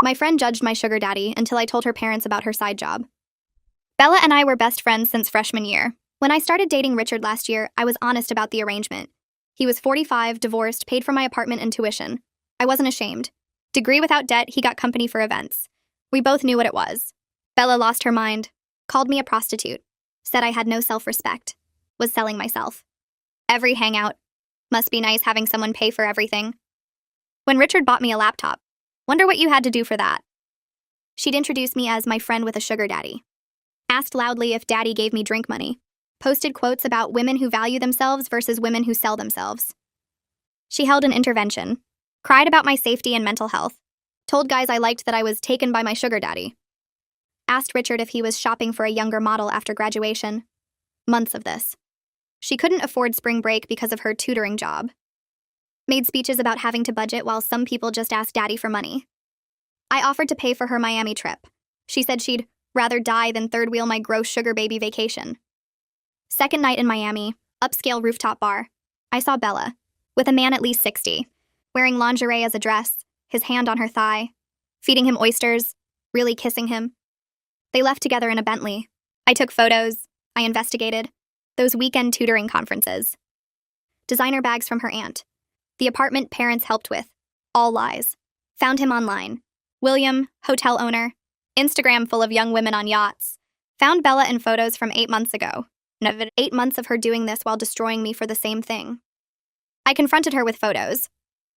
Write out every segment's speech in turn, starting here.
My friend judged my sugar daddy until I told her parents about her side job. Bella and I were best friends since freshman year. When I started dating Richard last year, I was honest about the arrangement. He was 45, divorced, paid for my apartment and tuition. I wasn't ashamed. Degree without debt, he got company for events. We both knew what it was. Bella lost her mind, called me a prostitute, said I had no self-respect, was selling myself. Every hangout. Must be nice having someone pay for everything. When Richard bought me a laptop, wonder what you had to do for that. She'd introduce me as my friend with a sugar daddy. Asked loudly if daddy gave me drink money. Posted quotes about women who value themselves versus women who sell themselves. She held an intervention. Cried about my safety and mental health. Told guys I liked that I was taken by my sugar daddy. Asked Richard if he was shopping for a younger model after graduation. Months of this. She couldn't afford spring break because of her tutoring job. Made speeches about having to budget while some people just asked daddy for money. I offered to pay for her Miami trip. She said she'd rather die than third wheel my gross sugar baby vacation. Second night in Miami, upscale rooftop bar. I saw Bella, with a man at least 60, wearing lingerie as a dress, his hand on her thigh, feeding him oysters, really kissing him. They left together in a Bentley. I took photos. I investigated. Those weekend tutoring conferences. Designer bags from her aunt. The apartment parents helped with. All lies. Found him online. William, hotel owner. Instagram full of young women on yachts. Found Bella in photos from 8 months ago. 8 months of her doing this while destroying me for the same thing. I confronted her with photos.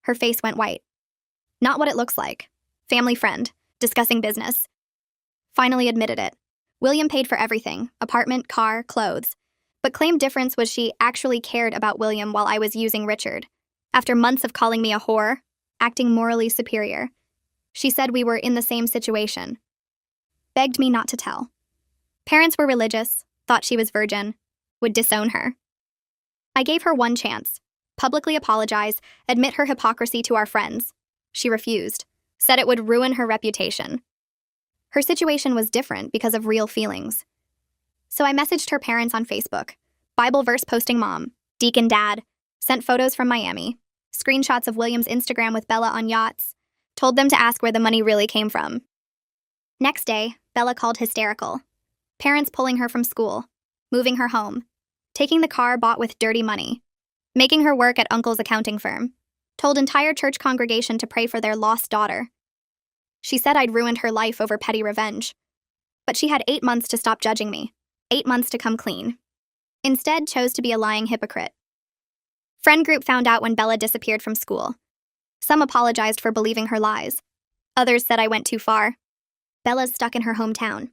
Her face went white. Not what it looks like. Family friend. Discussing business. Finally admitted it. William paid for everything. Apartment, car, clothes. But claimed difference was she actually cared about William while I was using Richard. After months of calling me a whore, acting morally superior, she said we were in the same situation. Begged me not to tell. Parents were religious, thought she was virgin, would disown her. I gave her one chance. Publicly apologize, admit her hypocrisy to our friends. She refused, said it would ruin her reputation. Her situation was different because of real feelings. So I messaged her parents on Facebook, Bible verse posting mom, deacon dad, sent photos from Miami, screenshots of William's Instagram with Bella on yachts, told them to ask where the money really came from. Next day, Bella called hysterical. Parents pulling her from school, moving her home, taking the car bought with dirty money, making her work at uncle's accounting firm, told entire church congregation to pray for their lost daughter. She said I'd ruined her life over petty revenge. But she had 8 months to stop judging me, 8 months to come clean. Instead, chose to be a lying hypocrite. Friend group found out when Bella disappeared from school. Some apologized for believing her lies. Others said I went too far. Bella's stuck in her hometown.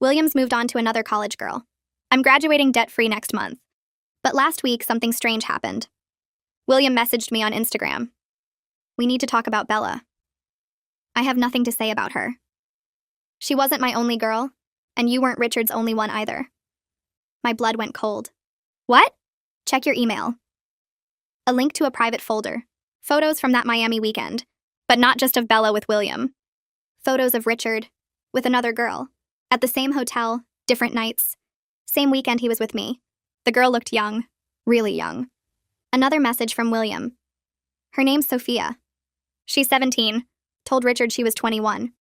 Williams moved on to another college girl. I'm graduating debt-free next month. But last week, something strange happened. William messaged me on Instagram. We need to talk about Bella. I have nothing to say about her. She wasn't my only girl, and you weren't Richard's only one either. My blood went cold. What? Check your email. A link to a private folder. Photos from that Miami weekend, but not just of Bella with William. Photos of Richard with another girl. At the same hotel, different nights. Same weekend he was with me. The girl looked young, really young. Another message from William. Her name's Sophia. She's 17. Told Richard she was 21.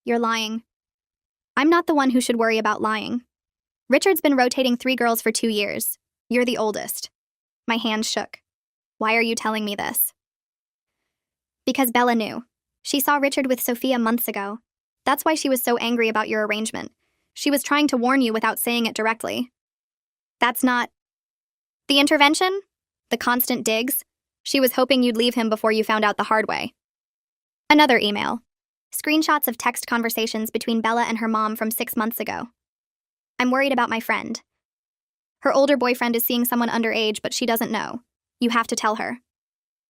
You're lying. I'm not the one who should worry about lying. Richard's been rotating 3 girls for 2 years. You're the oldest. My hands shook. Why are you telling me this? Because Bella knew. She saw Richard with Sophia months ago. That's why she was so angry about your arrangement. She was trying to warn you without saying it directly. That's not... The intervention? The constant digs? She was hoping you'd leave him before you found out the hard way. Another email. Screenshots of text conversations between Bella and her mom from 6 months ago. I'm worried about my friend. Her older boyfriend is seeing someone underage, but she doesn't know. You have to tell her.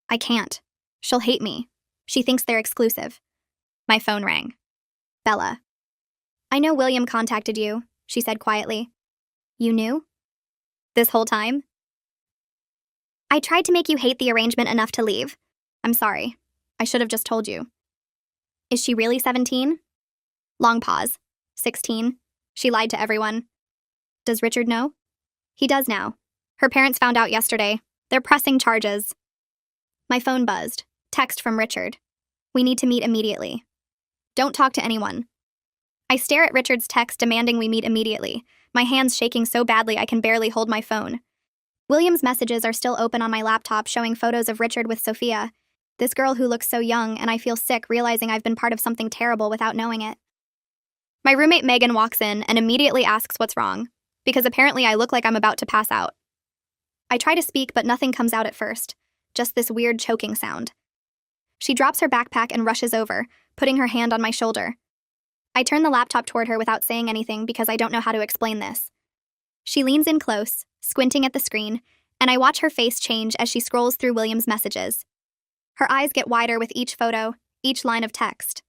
I can't. She'll hate me. She thinks they're exclusive. My phone rang. Bella. I know William contacted you, she said quietly. You knew? This whole time? I tried to make you hate the arrangement enough to leave. I'm sorry. I should have just told you. Is she really 17? Long pause. 16. She lied to everyone. Does Richard know? He does now. Her parents found out yesterday. They're pressing charges. My phone buzzed. Text from Richard. We need to meet immediately. Don't talk to anyone. I stare at Richard's text demanding we meet immediately, my hands shaking so badly I can barely hold my phone. William's messages are still open on my laptop, showing photos of Richard with Sophia, this girl who looks so young, and I feel sick realizing I've been part of something terrible without knowing it. My roommate Megan walks in and immediately asks what's wrong, because apparently I look like I'm about to pass out. I try to speak, but nothing comes out at first, just this weird choking sound. She drops her backpack and rushes over, putting her hand on my shoulder. I turn the laptop toward her without saying anything because I don't know how to explain this. She leans in close, squinting at the screen, and I watch her face change as she scrolls through William's messages. Her eyes get wider with each photo, each line of text.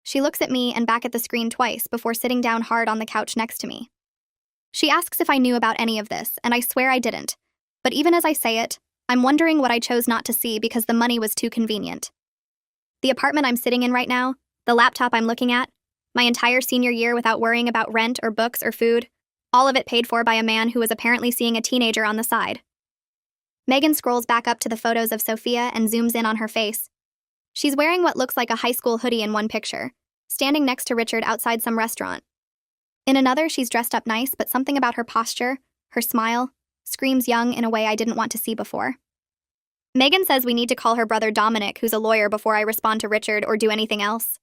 She looks at me and back at the screen twice before sitting down hard on the couch next to me. She asks if I knew about any of this, and I swear I didn't. But even as I say it, I'm wondering what I chose not to see because the money was too convenient. The apartment I'm sitting in right now, the laptop I'm looking at, my entire senior year without worrying about rent or books or food, all of it paid for by a man who was apparently seeing a teenager on the side. Megan scrolls back up to the photos of Sophia and zooms in on her face. She's wearing what looks like a high school hoodie in one picture, standing next to Richard outside some restaurant. In another, she's dressed up nice, but something about her posture, her smile, screams young in a way I didn't want to see before. Megan says we need to call her brother Dominic, who's a lawyer, before I respond to Richard or do anything else.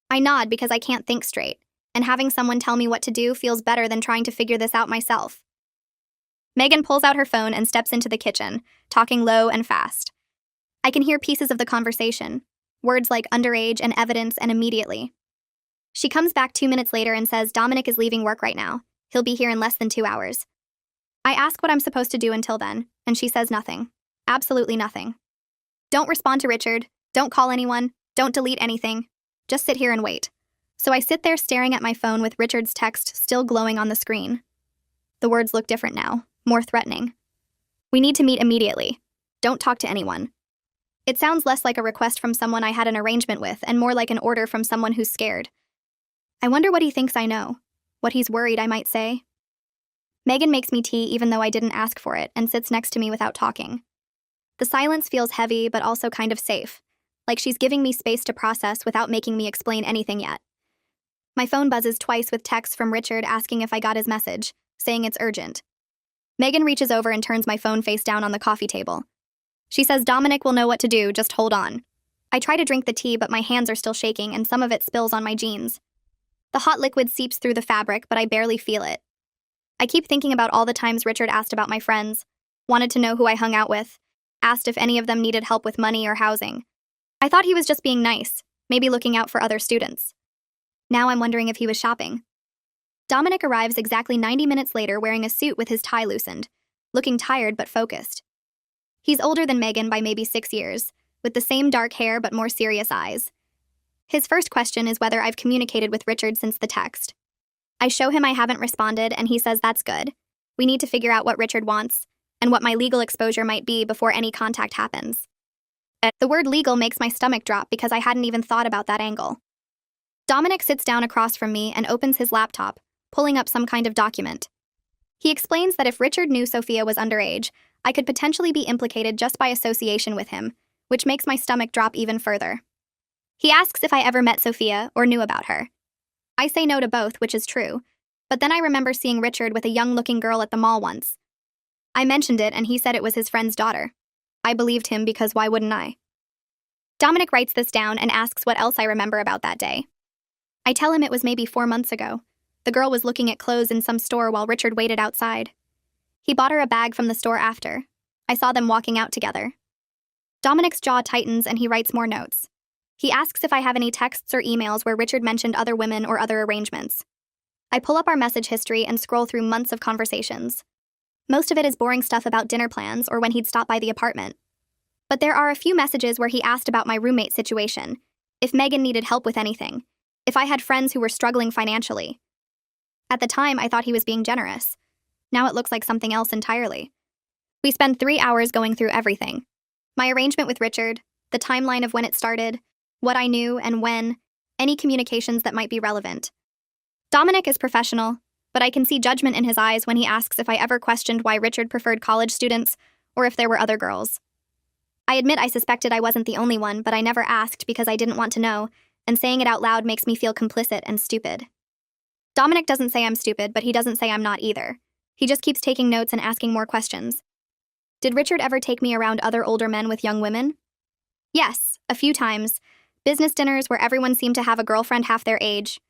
I nod because I can't think straight, and having someone tell me what to do feels better than trying to figure this out myself. Megan pulls out her phone and steps into the kitchen, talking low and fast. I can hear pieces of the conversation, words like underage and evidence, and immediately. She comes back 2 minutes later and says Dominic is leaving work right now. He'll be here in less than 2 hours. I ask what I'm supposed to do until then, and she says nothing. Absolutely nothing. Don't respond to Richard, don't call anyone, don't delete anything. Just sit here and wait. So I sit there staring at my phone with Richard's text still glowing on the screen. The words look different now, more threatening. We need to meet immediately. Don't talk to anyone. It sounds less like a request from someone I had an arrangement with and more like an order from someone who's scared. I wonder what he thinks I know, what he's worried I might say. Megan makes me tea even though I didn't ask for it and sits next to me without talking. The silence feels heavy but also kind of safe, like she's giving me space to process without making me explain anything yet. My phone buzzes twice with texts from Richard asking if I got his message, saying it's urgent. Megan reaches over and turns my phone face down on the coffee table. She says Dominic will know what to do, just hold on. I try to drink the tea, but my hands are still shaking and some of it spills on my jeans. The hot liquid seeps through the fabric, but I barely feel it. I keep thinking about all the times Richard asked about my friends, wanted to know who I hung out with, asked if any of them needed help with money or housing. I thought he was just being nice, maybe looking out for other students. Now I'm wondering if he was shopping. Dominic arrives exactly 90 minutes later wearing a suit with his tie loosened, looking tired but focused. He's older than Megan by maybe 6 years, with the same dark hair but more serious eyes. His first question is whether I've communicated with Richard since the text. I show him I haven't responded and he says that's good. We need to figure out what Richard wants and what my legal exposure might be before any contact happens. The word legal makes my stomach drop because I hadn't even thought about that angle. Dominic sits down across from me and opens his laptop, pulling up some kind of document. He explains that if Richard knew Sophia was underage, I could potentially be implicated just by association with him, which makes my stomach drop even further. He asks if I ever met Sophia or knew about her. I say no to both, which is true, but then I remember seeing Richard with a young-looking girl at the mall once. I mentioned it and he said it was his friend's daughter. I believed him because why wouldn't I? Dominic writes this down and asks what else I remember about that day. I tell him it was maybe 4 months ago. The girl was looking at clothes in some store while Richard waited outside. He bought her a bag from the store after. I saw them walking out together. Dominic's jaw tightens and he writes more notes. He asks if I have any texts or emails where Richard mentioned other women or other arrangements. I pull up our message history and scroll through months of conversations. Most of it is boring stuff about dinner plans or when he'd stop by the apartment. But there are a few messages where he asked about my roommate situation, if Megan needed help with anything, if I had friends who were struggling financially. At the time, I thought he was being generous. Now it looks like something else entirely. We spend 3 hours going through everything. My arrangement with Richard, the timeline of when it started, what I knew and when, any communications that might be relevant. Dominic is professional, but I can see judgment in his eyes when he asks if I ever questioned why Richard preferred college students or if there were other girls. I admit I suspected I wasn't the only one, but I never asked because I didn't want to know, and saying it out loud makes me feel complicit and stupid. Dominic doesn't say I'm stupid, but he doesn't say I'm not either. He just keeps taking notes and asking more questions. Did Richard ever take me around other older men with young women? Yes, a few times. Business dinners where everyone seemed to have a girlfriend half their age.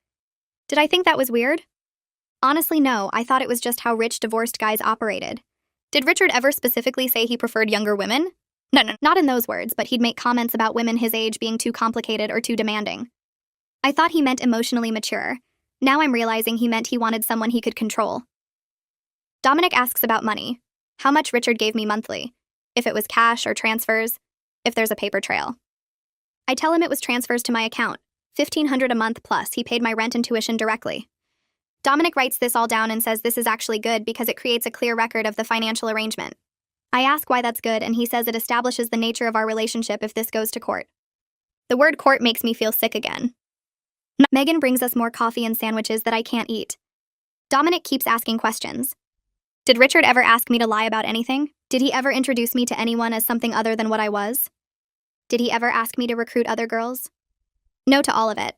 Did I think that was weird? Honestly, no. I thought it was just how rich divorced guys operated. Did Richard ever specifically say he preferred younger women? No, not in those words, but he'd make comments about women his age being too complicated or too demanding. I thought he meant emotionally mature. Now I'm realizing he meant he wanted someone he could control. Dominic asks about money. How much Richard gave me monthly. If it was cash or transfers. If there's a paper trail. I tell him it was transfers to my account. $1,500 a month plus he paid my rent and tuition directly. Dominic writes this all down and says this is actually good because it creates a clear record of the financial arrangement. I ask why that's good and he says it establishes the nature of our relationship if this goes to court. The word court makes me feel sick again. Megan brings us more coffee and sandwiches that I can't eat. Dominic keeps asking questions. Did Richard ever ask me to lie about anything? Did he ever introduce me to anyone as something other than what I was? Did he ever ask me to recruit other girls? No to all of it.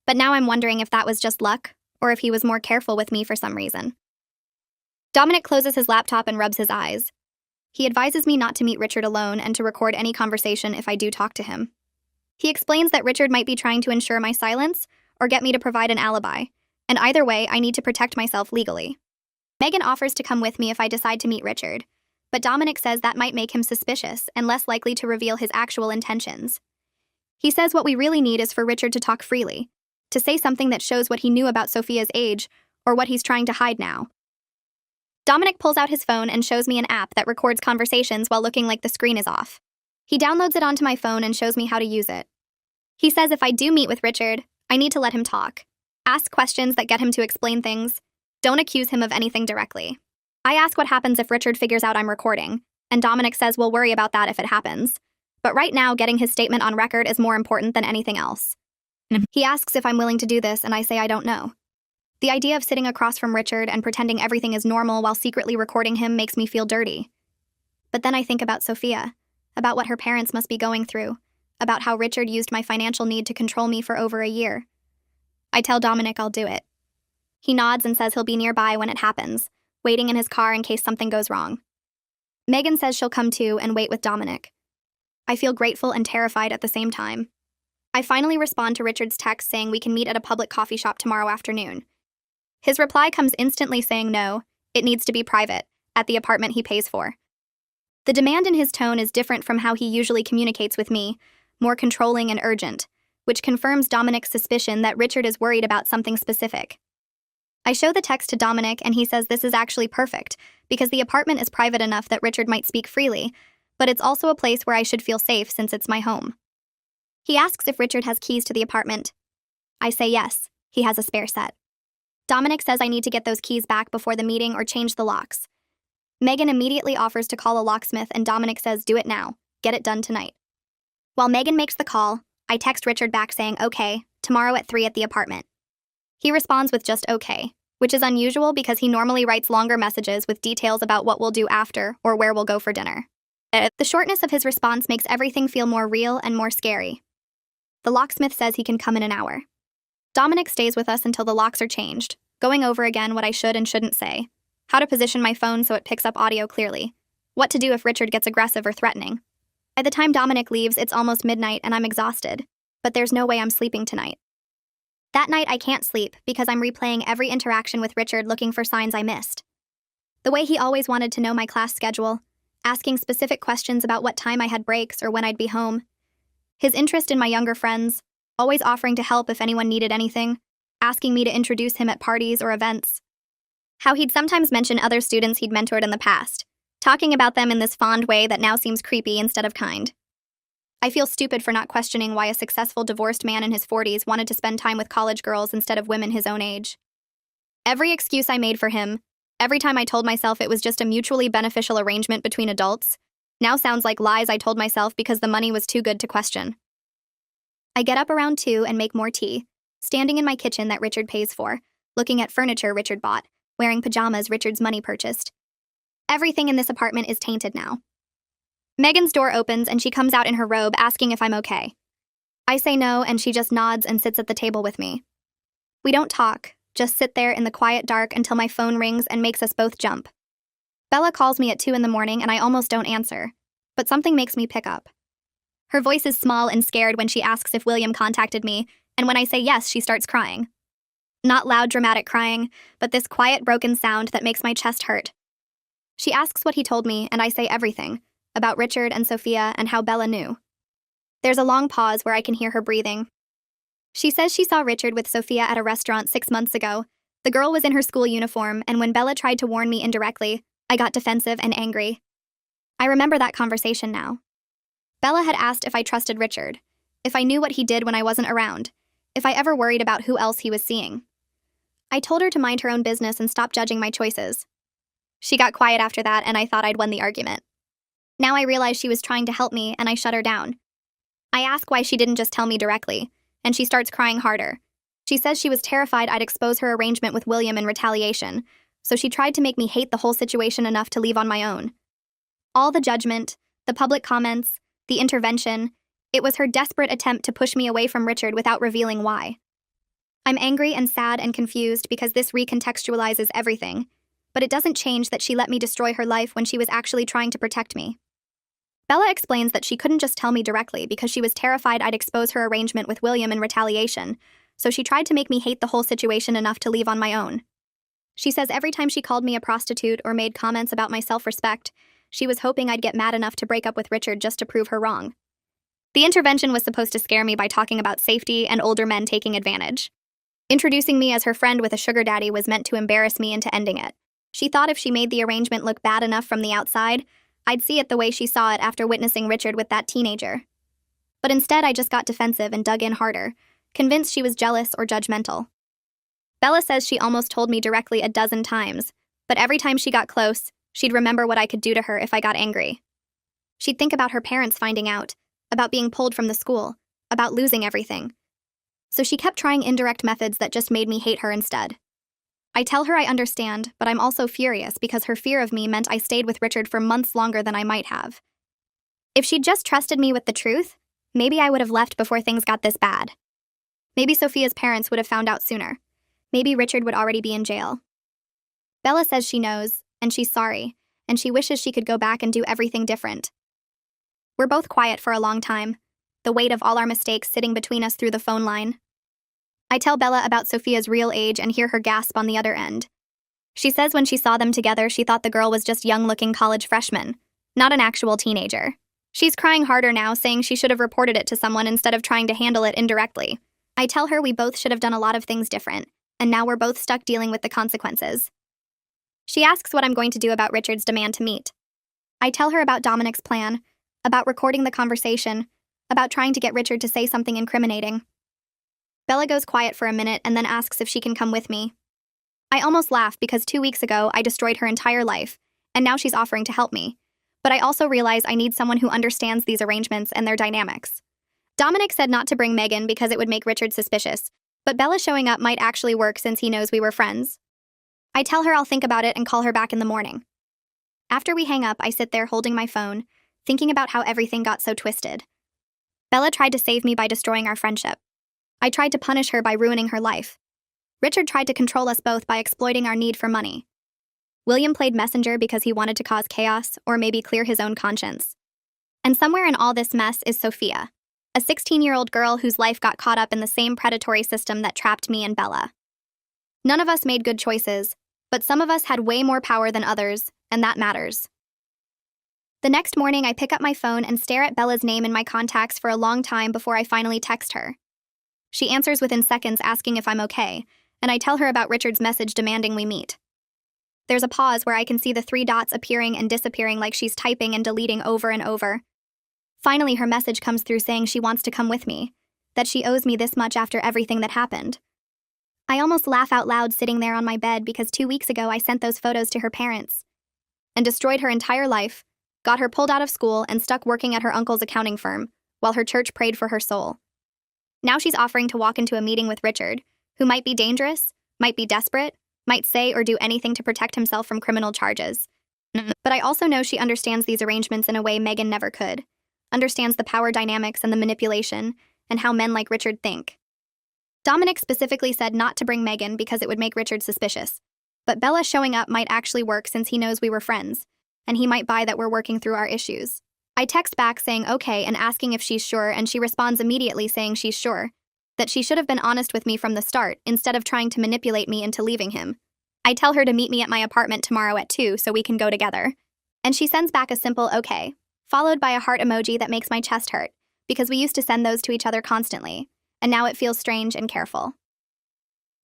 But now I'm wondering if that was just luck, or if he was more careful with me for some reason. Dominic closes his laptop and rubs his eyes. He advises me not to meet Richard alone and to record any conversation if I do talk to him. He explains that Richard might be trying to ensure my silence or get me to provide an alibi, and either way, I need to protect myself legally. Megan offers to come with me if I decide to meet Richard, but Dominic says that might make him suspicious and less likely to reveal his actual intentions. He says what we really need is for Richard to talk freely, to say something that shows what he knew about Sophia's age or what he's trying to hide now. Dominic pulls out his phone and shows me an app that records conversations while looking like the screen is off. He downloads it onto my phone and shows me how to use it. He says if I do meet with Richard, I need to let him talk. Ask questions that get him to explain things. Don't accuse him of anything directly. I ask what happens if Richard figures out I'm recording, and Dominic says we'll worry about that if it happens. But right now, getting his statement on record is more important than anything else. He asks if I'm willing to do this, and I say I don't know. The idea of sitting across from Richard and pretending everything is normal while secretly recording him makes me feel dirty. But then I think about Sophia, about what her parents must be going through, about how Richard used my financial need to control me for over a year. I tell Dominic I'll do it. He nods and says he'll be nearby when it happens, waiting in his car in case something goes wrong. Megan says she'll come too and wait with Dominic. I feel grateful and terrified at the same time. I finally respond to Richard's text saying we can meet at a public coffee shop tomorrow afternoon. His reply comes instantly saying no, it needs to be private, at the apartment he pays for. The demand in his tone is different from how he usually communicates with me, more controlling and urgent, which confirms Dominic's suspicion that Richard is worried about something specific. I show the text to Dominic and he says this is actually perfect, because the apartment is private enough that Richard might speak freely, but it's also a place where I should feel safe since it's my home. He asks if Richard has keys to the apartment. I say yes, he has a spare set. Dominic says I need to get those keys back before the meeting or change the locks. Megan immediately offers to call a locksmith and Dominic says do it now, get it done tonight. While Megan makes the call, I text Richard back saying okay, tomorrow at 3 at the apartment. He responds with just okay, which is unusual because he normally writes longer messages with details about what we'll do after or where we'll go for dinner. The shortness of his response makes everything feel more real and more scary. The locksmith says he can come in an hour. Dominic stays with us until the locks are changed, going over again what I should and shouldn't say, how to position my phone so it picks up audio clearly, what to do if Richard gets aggressive or threatening. By the time Dominic leaves, it's almost midnight and I'm exhausted, but there's no way I'm sleeping tonight. That night I can't sleep because I'm replaying every interaction with Richard looking for signs I missed. The way he always wanted to know my class schedule, asking specific questions about what time I had breaks or when I'd be home. His interest in my younger friends, always offering to help if anyone needed anything, asking me to introduce him at parties or events. How he'd sometimes mention other students he'd mentored in the past, talking about them in this fond way that now seems creepy instead of kind. I feel stupid for not questioning why a successful divorced man in his 40s wanted to spend time with college girls instead of women his own age. Every excuse I made for him, every time I told myself it was just a mutually beneficial arrangement between adults, now sounds like lies I told myself because the money was too good to question. I get up around 2 and make more tea, standing in my kitchen that Richard pays for, looking at furniture Richard bought, wearing pajamas Richard's money purchased. Everything in this apartment is tainted now. Megan's door opens and she comes out in her robe asking if I'm okay. I say no, and she just nods and sits at the table with me. We don't talk, just sit there in the quiet dark until my phone rings and makes us both jump. Bella calls me at 2 in the morning and I almost don't answer, but something makes me pick up. Her voice is small and scared when she asks if William contacted me, and when I say yes, she starts crying. Not loud, dramatic crying, but this quiet, broken sound that makes my chest hurt. She asks what he told me, and I say everything, about Richard and Sophia and how Bella knew. There's a long pause where I can hear her breathing. She says she saw Richard with Sophia at a restaurant 6 months ago. The girl was in her school uniform, and when Bella tried to warn me indirectly, I got defensive and angry. I remember that conversation now. Bella had asked if I trusted Richard, if I knew what he did when I wasn't around, if I ever worried about who else he was seeing. I told her to mind her own business and stop judging my choices. She got quiet after that, and I thought I'd won the argument. Now I realize she was trying to help me, and I shut her down. I ask why she didn't just tell me directly, and she starts crying harder. She says she was terrified I'd expose her arrangement with William in retaliation, so she tried to make me hate the whole situation enough to leave on my own. All the judgment, the public comments, the intervention, it was her desperate attempt to push me away from Richard without revealing why. I'm angry and sad and confused because this recontextualizes everything, but it doesn't change that she let me destroy her life when she was actually trying to protect me. Bella explains that she couldn't just tell me directly because she was terrified I'd expose her arrangement with William in retaliation, so she tried to make me hate the whole situation enough to leave on my own. She says every time she called me a prostitute or made comments about my self-respect, she was hoping I'd get mad enough to break up with Richard just to prove her wrong. The intervention was supposed to scare me by talking about safety and older men taking advantage. Introducing me as her friend with a sugar daddy was meant to embarrass me into ending it. She thought if she made the arrangement look bad enough from the outside, I'd see it the way she saw it after witnessing Richard with that teenager. But instead, I just got defensive and dug in harder, convinced she was jealous or judgmental. Bella says she almost told me directly a dozen times, but every time she got close, she'd remember what I could do to her if I got angry. She'd think about her parents finding out, about being pulled from the school, about losing everything. So she kept trying indirect methods that just made me hate her instead. I tell her I understand, but I'm also furious because her fear of me meant I stayed with Richard for months longer than I might have. If she'd just trusted me with the truth, maybe I would have left before things got this bad. Maybe Sophia's parents would have found out sooner. Maybe Richard would already be in jail. Bella says she knows, and she's sorry, and she wishes she could go back and do everything different. We're both quiet for a long time, the weight of all our mistakes sitting between us through the phone line. I tell Bella about Sophia's real age and hear her gasp on the other end. She says when she saw them together, she thought the girl was just young-looking college freshman, not an actual teenager. She's crying harder now, saying she should have reported it to someone instead of trying to handle it indirectly. I tell her we both should have done a lot of things different, and now we're both stuck dealing with the consequences. She asks what I'm going to do about Richard's demand to meet. I tell her about Dominic's plan, about recording the conversation, about trying to get Richard to say something incriminating. Bella goes quiet for a minute and then asks if she can come with me. I almost laugh because 2 weeks ago I destroyed her entire life, and now she's offering to help me. But I also realize I need someone who understands these arrangements and their dynamics. Dominic said not to bring Megan because it would make Richard suspicious, but Bella showing up might actually work since he knows we were friends. I tell her I'll think about it and call her back in the morning. After we hang up, I sit there holding my phone, thinking about how everything got so twisted. Bella tried to save me by destroying our friendship. I tried to punish her by ruining her life. Richard tried to control us both by exploiting our need for money. William played messenger because he wanted to cause chaos or maybe clear his own conscience. And somewhere in all this mess is Sophia, a 16-year-old girl whose life got caught up in the same predatory system that trapped me and Bella. None of us made good choices, but some of us had way more power than others, and that matters. The next morning, I pick up my phone and stare at Bella's name in my contacts for a long time before I finally text her. She answers within seconds asking if I'm okay, and I tell her about Richard's message demanding we meet. There's a pause where I can see the 3 dots appearing and disappearing like she's typing and deleting over and over. Finally, her message comes through saying she wants to come with me, that she owes me this much after everything that happened. I almost laugh out loud sitting there on my bed because 2 weeks ago I sent those photos to her parents and destroyed her entire life, got her pulled out of school and stuck working at her uncle's accounting firm while her church prayed for her soul. Now she's offering to walk into a meeting with Richard, who might be dangerous, might be desperate, might say or do anything to protect himself from criminal charges. But I also know she understands these arrangements in a way Megan never could, understands the power dynamics and the manipulation, and how men like Richard think. Dominic specifically said not to bring Megan because it would make Richard suspicious. But Bella showing up might actually work since he knows we were friends, and he might buy that we're working through our issues. I text back saying okay and asking if she's sure, and she responds immediately saying she's sure, that she should have been honest with me from the start instead of trying to manipulate me into leaving him. I tell her to meet me at my apartment tomorrow at 2 so we can go together. And she sends back a simple okay, followed by a heart emoji that makes my chest hurt, because we used to send those to each other constantly, and now it feels strange and careful.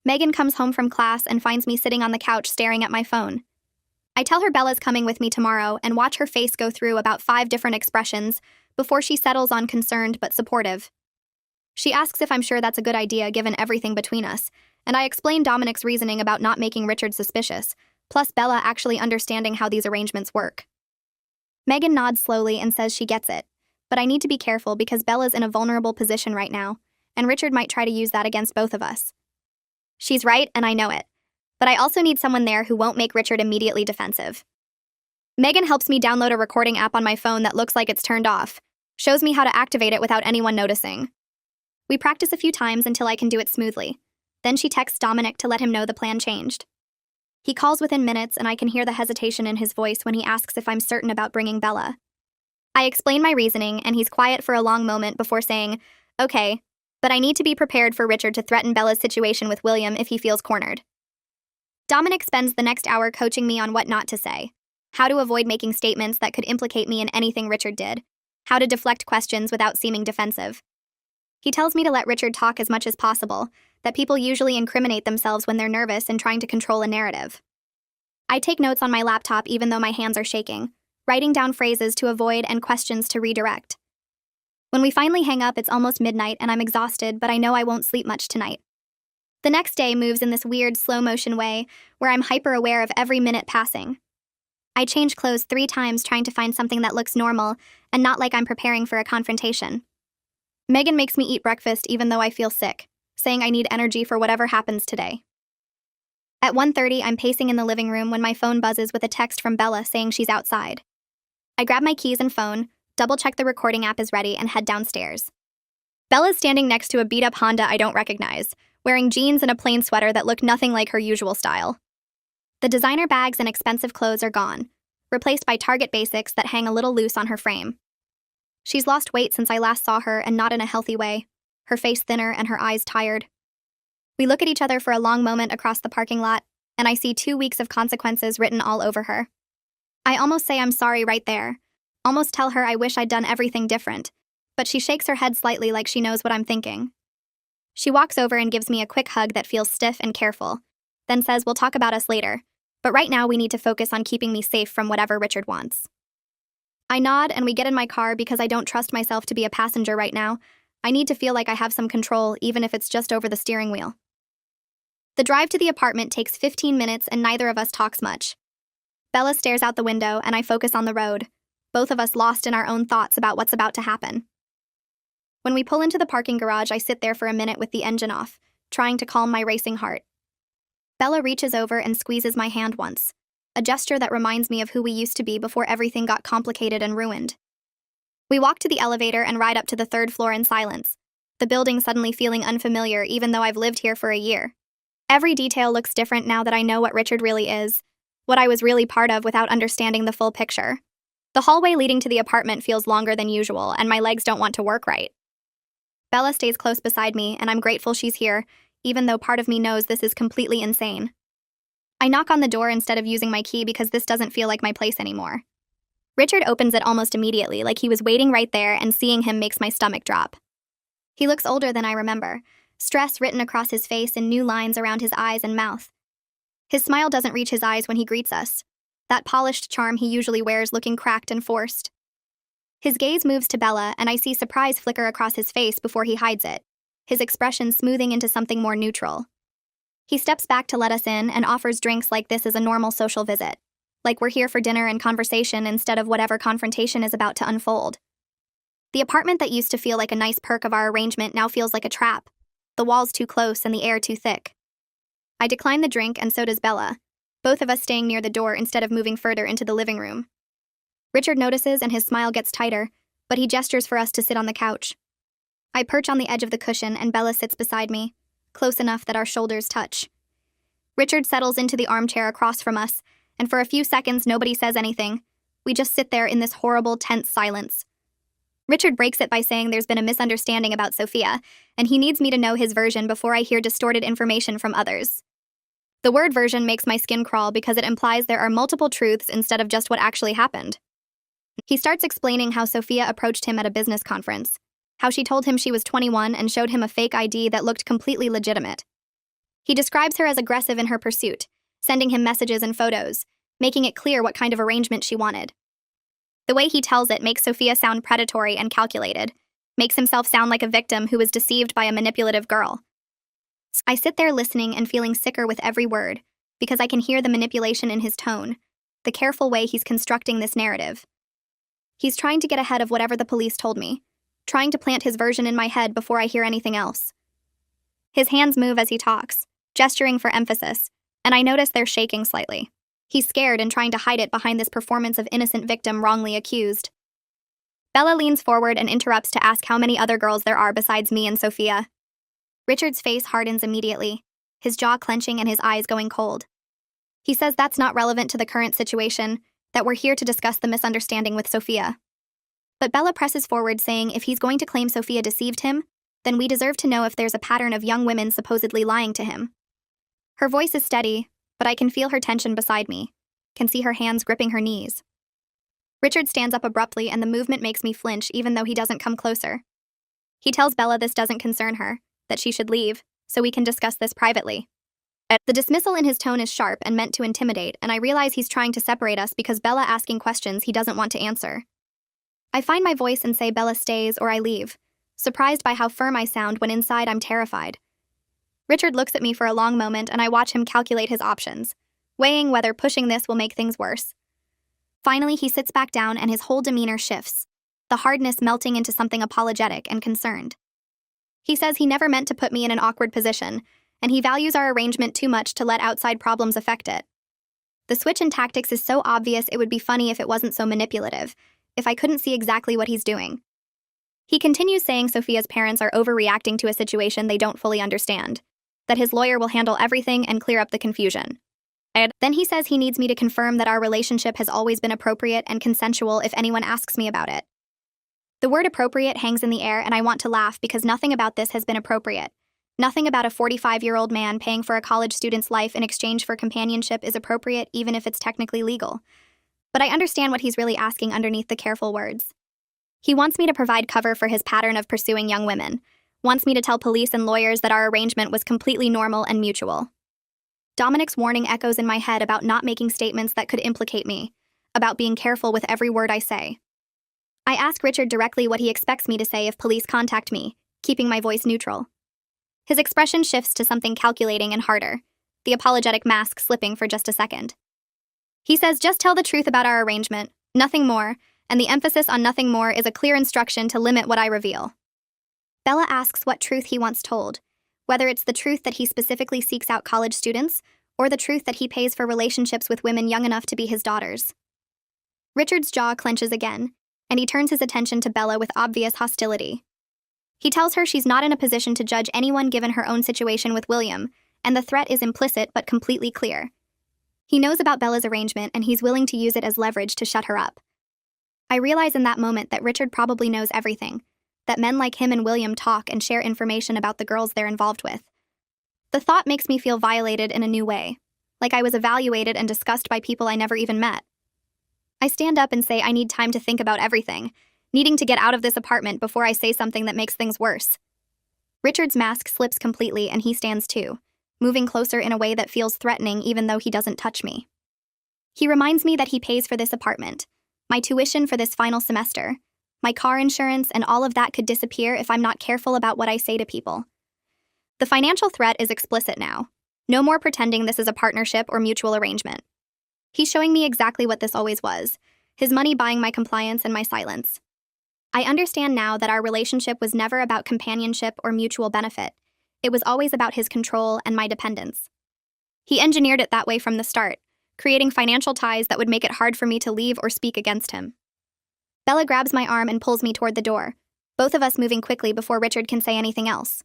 Megan comes home from class and finds me sitting on the couch staring at my phone. I tell her Bella's coming with me tomorrow and watch her face go through about 5 different expressions before she settles on concerned but supportive. She asks if I'm sure that's a good idea given everything between us, and I explain Dominic's reasoning about not making Richard suspicious, plus Bella actually understanding how these arrangements work. Megan nods slowly and says she gets it, but I need to be careful because Bella's in a vulnerable position right now, and Richard might try to use that against both of us. She's right, and I know it, but I also need someone there who won't make Richard immediately defensive. Megan helps me download a recording app on my phone that looks like it's turned off, shows me how to activate it without anyone noticing. We practice a few times until I can do it smoothly. Then she texts Dominic to let him know the plan changed. He calls within minutes, and I can hear the hesitation in his voice when he asks if I'm certain about bringing Bella. I explain my reasoning, and he's quiet for a long moment before saying, okay, but I need to be prepared for Richard to threaten Bella's situation with William if he feels cornered. Dominic spends the next hour coaching me on what not to say, how to avoid making statements that could implicate me in anything Richard did, how to deflect questions without seeming defensive. He tells me to let Richard talk as much as possible, that people usually incriminate themselves when they're nervous and trying to control a narrative. I take notes on my laptop even though my hands are shaking, writing down phrases to avoid and questions to redirect. When we finally hang up, it's almost midnight and I'm exhausted, but I know I won't sleep much tonight. The next day moves in this weird slow-motion way where I'm hyper-aware of every minute passing. I change clothes 3 times trying to find something that looks normal and not like I'm preparing for a confrontation. Megan makes me eat breakfast even though I feel sick, saying I need energy for whatever happens today. At 1:30, I'm pacing in the living room when my phone buzzes with a text from Bella saying she's outside. I grab my keys and phone, double-check the recording app is ready, and head downstairs. Bella's standing next to a beat-up Honda I don't recognize, wearing jeans and a plain sweater that look nothing like her usual style. The designer bags and expensive clothes are gone, replaced by Target basics that hang a little loose on her frame. She's lost weight since I last saw her, and not in a healthy way, her face thinner and her eyes tired. We look at each other for a long moment across the parking lot, and I see 2 weeks of consequences written all over her. I almost say I'm sorry right there, almost tell her I wish I'd done everything different, but she shakes her head slightly like she knows what I'm thinking. She walks over and gives me a quick hug that feels stiff and careful, then says we'll talk about us later, but right now we need to focus on keeping me safe from whatever Richard wants. I nod and we get in my car because I don't trust myself to be a passenger right now. I need to feel like I have some control, even if it's just over the steering wheel. The drive to the apartment takes 15 minutes and neither of us talks much. Bella stares out the window and I focus on the road, both of us lost in our own thoughts about what's about to happen. When we pull into the parking garage, I sit there for a minute with the engine off, trying to calm my racing heart. Bella reaches over and squeezes my hand once, a gesture that reminds me of who we used to be before everything got complicated and ruined. We walk to the elevator and ride up to the 3rd floor in silence, the building suddenly feeling unfamiliar even though I've lived here for a year. Every detail looks different now that I know what Richard really is, what I was really part of without understanding the full picture. The hallway leading to the apartment feels longer than usual, and my legs don't want to work right. Bella stays close beside me, and I'm grateful she's here, even though part of me knows this is completely insane. I knock on the door instead of using my key because this doesn't feel like my place anymore. Richard opens it almost immediately, like he was waiting right there, and seeing him makes my stomach drop. He looks older than I remember, stress written across his face in new lines around his eyes and mouth. His smile doesn't reach his eyes when he greets us, that polished charm he usually wears looking cracked and forced. His gaze moves to Bella, and I see surprise flicker across his face before he hides it, his expression smoothing into something more neutral. He steps back to let us in and offers drinks like this is a normal social visit, like we're here for dinner and conversation instead of whatever confrontation is about to unfold. The apartment that used to feel like a nice perk of our arrangement now feels like a trap, the walls too close and the air too thick. I decline the drink and so does Bella, both of us staying near the door instead of moving further into the living room. Richard notices and his smile gets tighter, but he gestures for us to sit on the couch. I perch on the edge of the cushion and Bella sits beside me, close enough that our shoulders touch. Richard settles into the armchair across from us, and for a few seconds nobody says anything. We just sit there in this horrible, tense silence. Richard breaks it by saying there's been a misunderstanding about Sophia, and he needs me to know his version before I hear distorted information from others. The word version makes my skin crawl because it implies there are multiple truths instead of just what actually happened. He starts explaining how Sophia approached him at a business conference, how she told him she was 21 and showed him a fake ID that looked completely legitimate. He describes her as aggressive in her pursuit, sending him messages and photos, making it clear what kind of arrangement she wanted. The way he tells it makes Sophia sound predatory and calculated, makes himself sound like a victim who was deceived by a manipulative girl. I sit there listening and feeling sicker with every word, because I can hear the manipulation in his tone, the careful way he's constructing this narrative. He's trying to get ahead of whatever the police told me, trying to plant his version in my head before I hear anything else. His hands move as he talks, gesturing for emphasis, and I notice they're shaking slightly. He's scared and trying to hide it behind this performance of innocent victim wrongly accused. Bella leans forward and interrupts to ask how many other girls there are besides me and Sophia. Richard's face hardens immediately, his jaw clenching and his eyes going cold. He says that's not relevant to the current situation, that we're here to discuss the misunderstanding with Sophia. But Bella presses forward, saying if he's going to claim Sophia deceived him, then we deserve to know if there's a pattern of young women supposedly lying to him. Her voice is steady, but I can feel her tension beside me, can see her hands gripping her knees. Richard stands up abruptly and the movement makes me flinch even though he doesn't come closer. He tells Bella this doesn't concern her, that she should leave, so we can discuss this privately. The dismissal in his tone is sharp and meant to intimidate, and I realize he's trying to separate us because Bella asking questions he doesn't want to answer. I find my voice and say Bella stays or I leave, surprised by how firm I sound when inside I'm terrified. Richard looks at me for a long moment and I watch him calculate his options, weighing whether pushing this will make things worse. Finally, he sits back down and his whole demeanor shifts, the hardness melting into something apologetic and concerned. He says he never meant to put me in an awkward position, and he values our arrangement too much to let outside problems affect it. The switch in tactics is so obvious it would be funny if it wasn't so manipulative, if I couldn't see exactly what he's doing. He continues saying Sophia's parents are overreacting to a situation they don't fully understand, that his lawyer will handle everything and clear up the confusion. Then he says he needs me to confirm that our relationship has always been appropriate and consensual if anyone asks me about it. The word appropriate hangs in the air and I want to laugh because nothing about this has been appropriate. Nothing about a 45-year-old man paying for a college student's life in exchange for companionship is appropriate even if it's technically legal. But I understand what he's really asking underneath the careful words. He wants me to provide cover for his pattern of pursuing young women, wants me to tell police and lawyers that our arrangement was completely normal and mutual. Dominic's warning echoes in my head about not making statements that could implicate me, about being careful with every word I say. I ask Richard directly what he expects me to say if police contact me, keeping my voice neutral. His expression shifts to something calculating and harder, the apologetic mask slipping for just a second. He says just tell the truth about our arrangement, nothing more, and the emphasis on nothing more is a clear instruction to limit what I reveal. Bella asks what truth he wants told, whether it's the truth that he specifically seeks out college students, or the truth that he pays for relationships with women young enough to be his daughters. Richard's jaw clenches again, and he turns his attention to Bella with obvious hostility. He tells her she's not in a position to judge anyone given her own situation with William, and the threat is implicit but completely clear. He knows about Bella's arrangement and he's willing to use it as leverage to shut her up. I realize in that moment that Richard probably knows everything, that men like him and William talk and share information about the girls they're involved with. The thought makes me feel violated in a new way, like I was evaluated and discussed by people I never even met. I stand up and say I need time to think about everything, needing to get out of this apartment before I say something that makes things worse. Richard's mask slips completely and he stands too, moving closer in a way that feels threatening even though he doesn't touch me. He reminds me that he pays for this apartment, my tuition for this final semester, my car insurance, and all of that could disappear if I'm not careful about what I say to people. The financial threat is explicit now. No more pretending this is a partnership or mutual arrangement. He's showing me exactly what this always was, his money buying my compliance and my silence. I understand now that our relationship was never about companionship or mutual benefit. It was always about his control and my dependence. He engineered it that way from the start, creating financial ties that would make it hard for me to leave or speak against him. Bella grabs my arm and pulls me toward the door, both of us moving quickly before Richard can say anything else.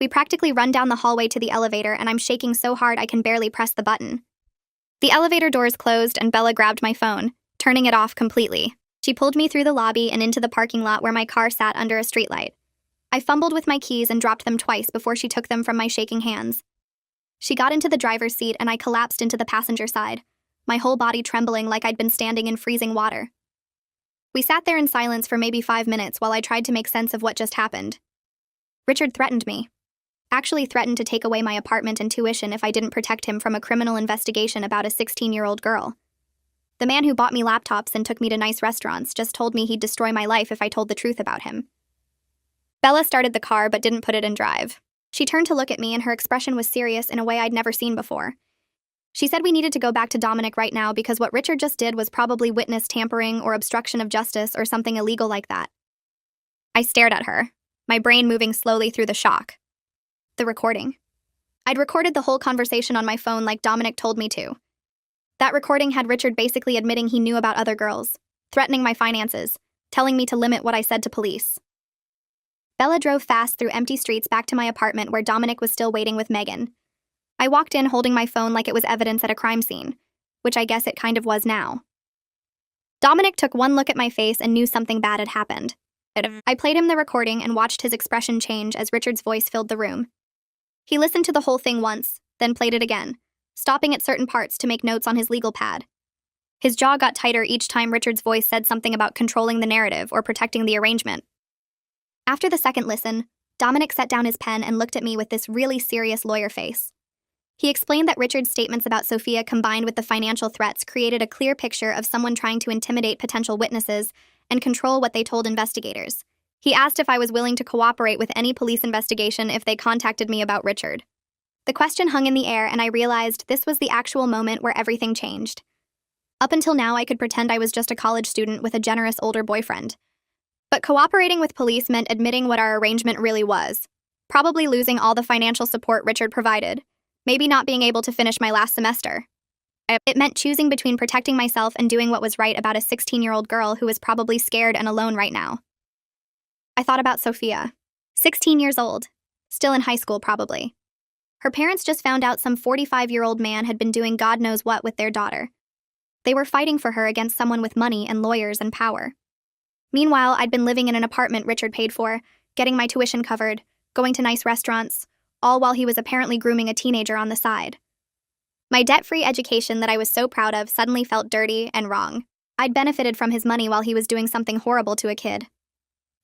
We practically run down the hallway to the elevator, and I'm shaking so hard I can barely press the button. The elevator doors closed, and Bella grabbed my phone, turning it off completely. She pulled me through the lobby and into the parking lot where my car sat under a streetlight. I fumbled with my keys and dropped them twice before she took them from my shaking hands. She got into the driver's seat, and I collapsed into the passenger side, my whole body trembling like I'd been standing in freezing water. We sat there in silence for maybe 5 minutes while I tried to make sense of what just happened. Richard threatened me. Actually threatened to take away my apartment and tuition if I didn't protect him from a criminal investigation about a 16-year-old girl. The man who bought me laptops and took me to nice restaurants just told me he'd destroy my life if I told the truth about him. Bella started the car but didn't put it in drive. She turned to look at me, and her expression was serious in a way I'd never seen before. She said we needed to go back to Dominic right now because what Richard just did was probably witness tampering or obstruction of justice or something illegal like that. I stared at her, my brain moving slowly through the shock. The recording. I'd recorded the whole conversation on my phone like Dominic told me to. That recording had Richard basically admitting he knew about other girls, threatening my finances, telling me to limit what I said to police. Bella drove fast through empty streets back to my apartment where Dominic was still waiting with Megan. I walked in holding my phone like it was evidence at a crime scene, which I guess it kind of was now. Dominic took one look at my face and knew something bad had happened. I played him the recording and watched his expression change as Richard's voice filled the room. He listened to the whole thing once, then played it again, stopping at certain parts to make notes on his legal pad. His jaw got tighter each time Richard's voice said something about controlling the narrative or protecting the arrangement. After the second listen, Dominic set down his pen and looked at me with this really serious lawyer face. He explained that Richard's statements about Sophia combined with the financial threats created a clear picture of someone trying to intimidate potential witnesses and control what they told investigators. He asked if I was willing to cooperate with any police investigation if they contacted me about Richard. The question hung in the air, and I realized this was the actual moment where everything changed. Up until now, I could pretend I was just a college student with a generous older boyfriend. But cooperating with police meant admitting what our arrangement really was, probably losing all the financial support Richard provided, maybe not being able to finish my last semester. It meant choosing between protecting myself and doing what was right about a 16-year-old girl who was probably scared and alone right now. I thought about Sophia, 16 years old, still in high school probably. Her parents just found out some 45-year-old man had been doing God knows what with their daughter. They were fighting for her against someone with money and lawyers and power. Meanwhile, I'd been living in an apartment Richard paid for, getting my tuition covered, going to nice restaurants, all while he was apparently grooming a teenager on the side. My debt-free education that I was so proud of suddenly felt dirty and wrong. I'd benefited from his money while he was doing something horrible to a kid.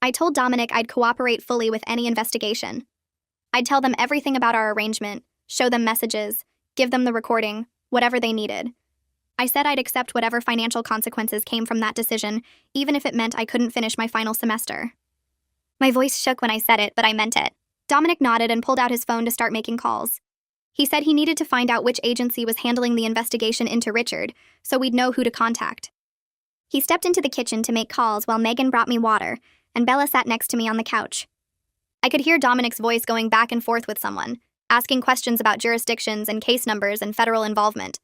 I told Dominic I'd cooperate fully with any investigation. I'd tell them everything about our arrangement, show them messages, give them the recording, whatever they needed. I said I'd accept whatever financial consequences came from that decision, even if it meant I couldn't finish my final semester. My voice shook when I said it, but I meant it. Dominic nodded and pulled out his phone to start making calls. He said he needed to find out which agency was handling the investigation into Richard, so we'd know who to contact. He stepped into the kitchen to make calls while Megan brought me water, and Bella sat next to me on the couch. I could hear Dominic's voice going back and forth with someone, asking questions about jurisdictions and case numbers and federal involvement.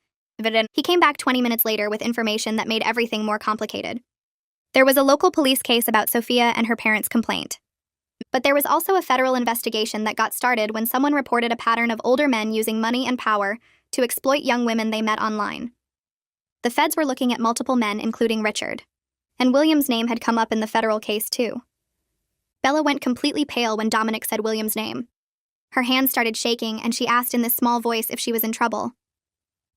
He came back 20 minutes later with information that made everything more complicated. There was a local police case about Sophia and her parents' complaint. But there was also a federal investigation that got started when someone reported a pattern of older men using money and power to exploit young women they met online. The feds were looking at multiple men, including Richard. And William's name had come up in the federal case, too. Bella went completely pale when Dominic said William's name. Her hands started shaking, and she asked in this small voice if she was in trouble.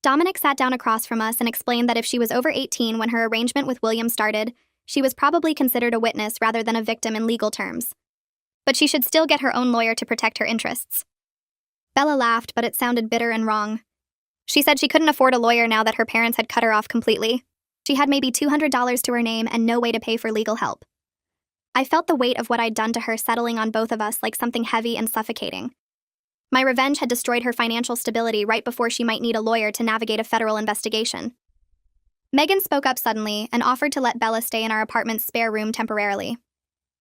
Dominic sat down across from us and explained that if she was over 18 when her arrangement with William started, she was probably considered a witness rather than a victim in legal terms. But she should still get her own lawyer to protect her interests. Bella laughed, but it sounded bitter and wrong. She said she couldn't afford a lawyer now that her parents had cut her off completely. She had maybe $200 to her name and no way to pay for legal help. I felt the weight of what I'd done to her settling on both of us like something heavy and suffocating. My revenge had destroyed her financial stability right before she might need a lawyer to navigate a federal investigation. Megan spoke up suddenly and offered to let Bella stay in our apartment's spare room temporarily.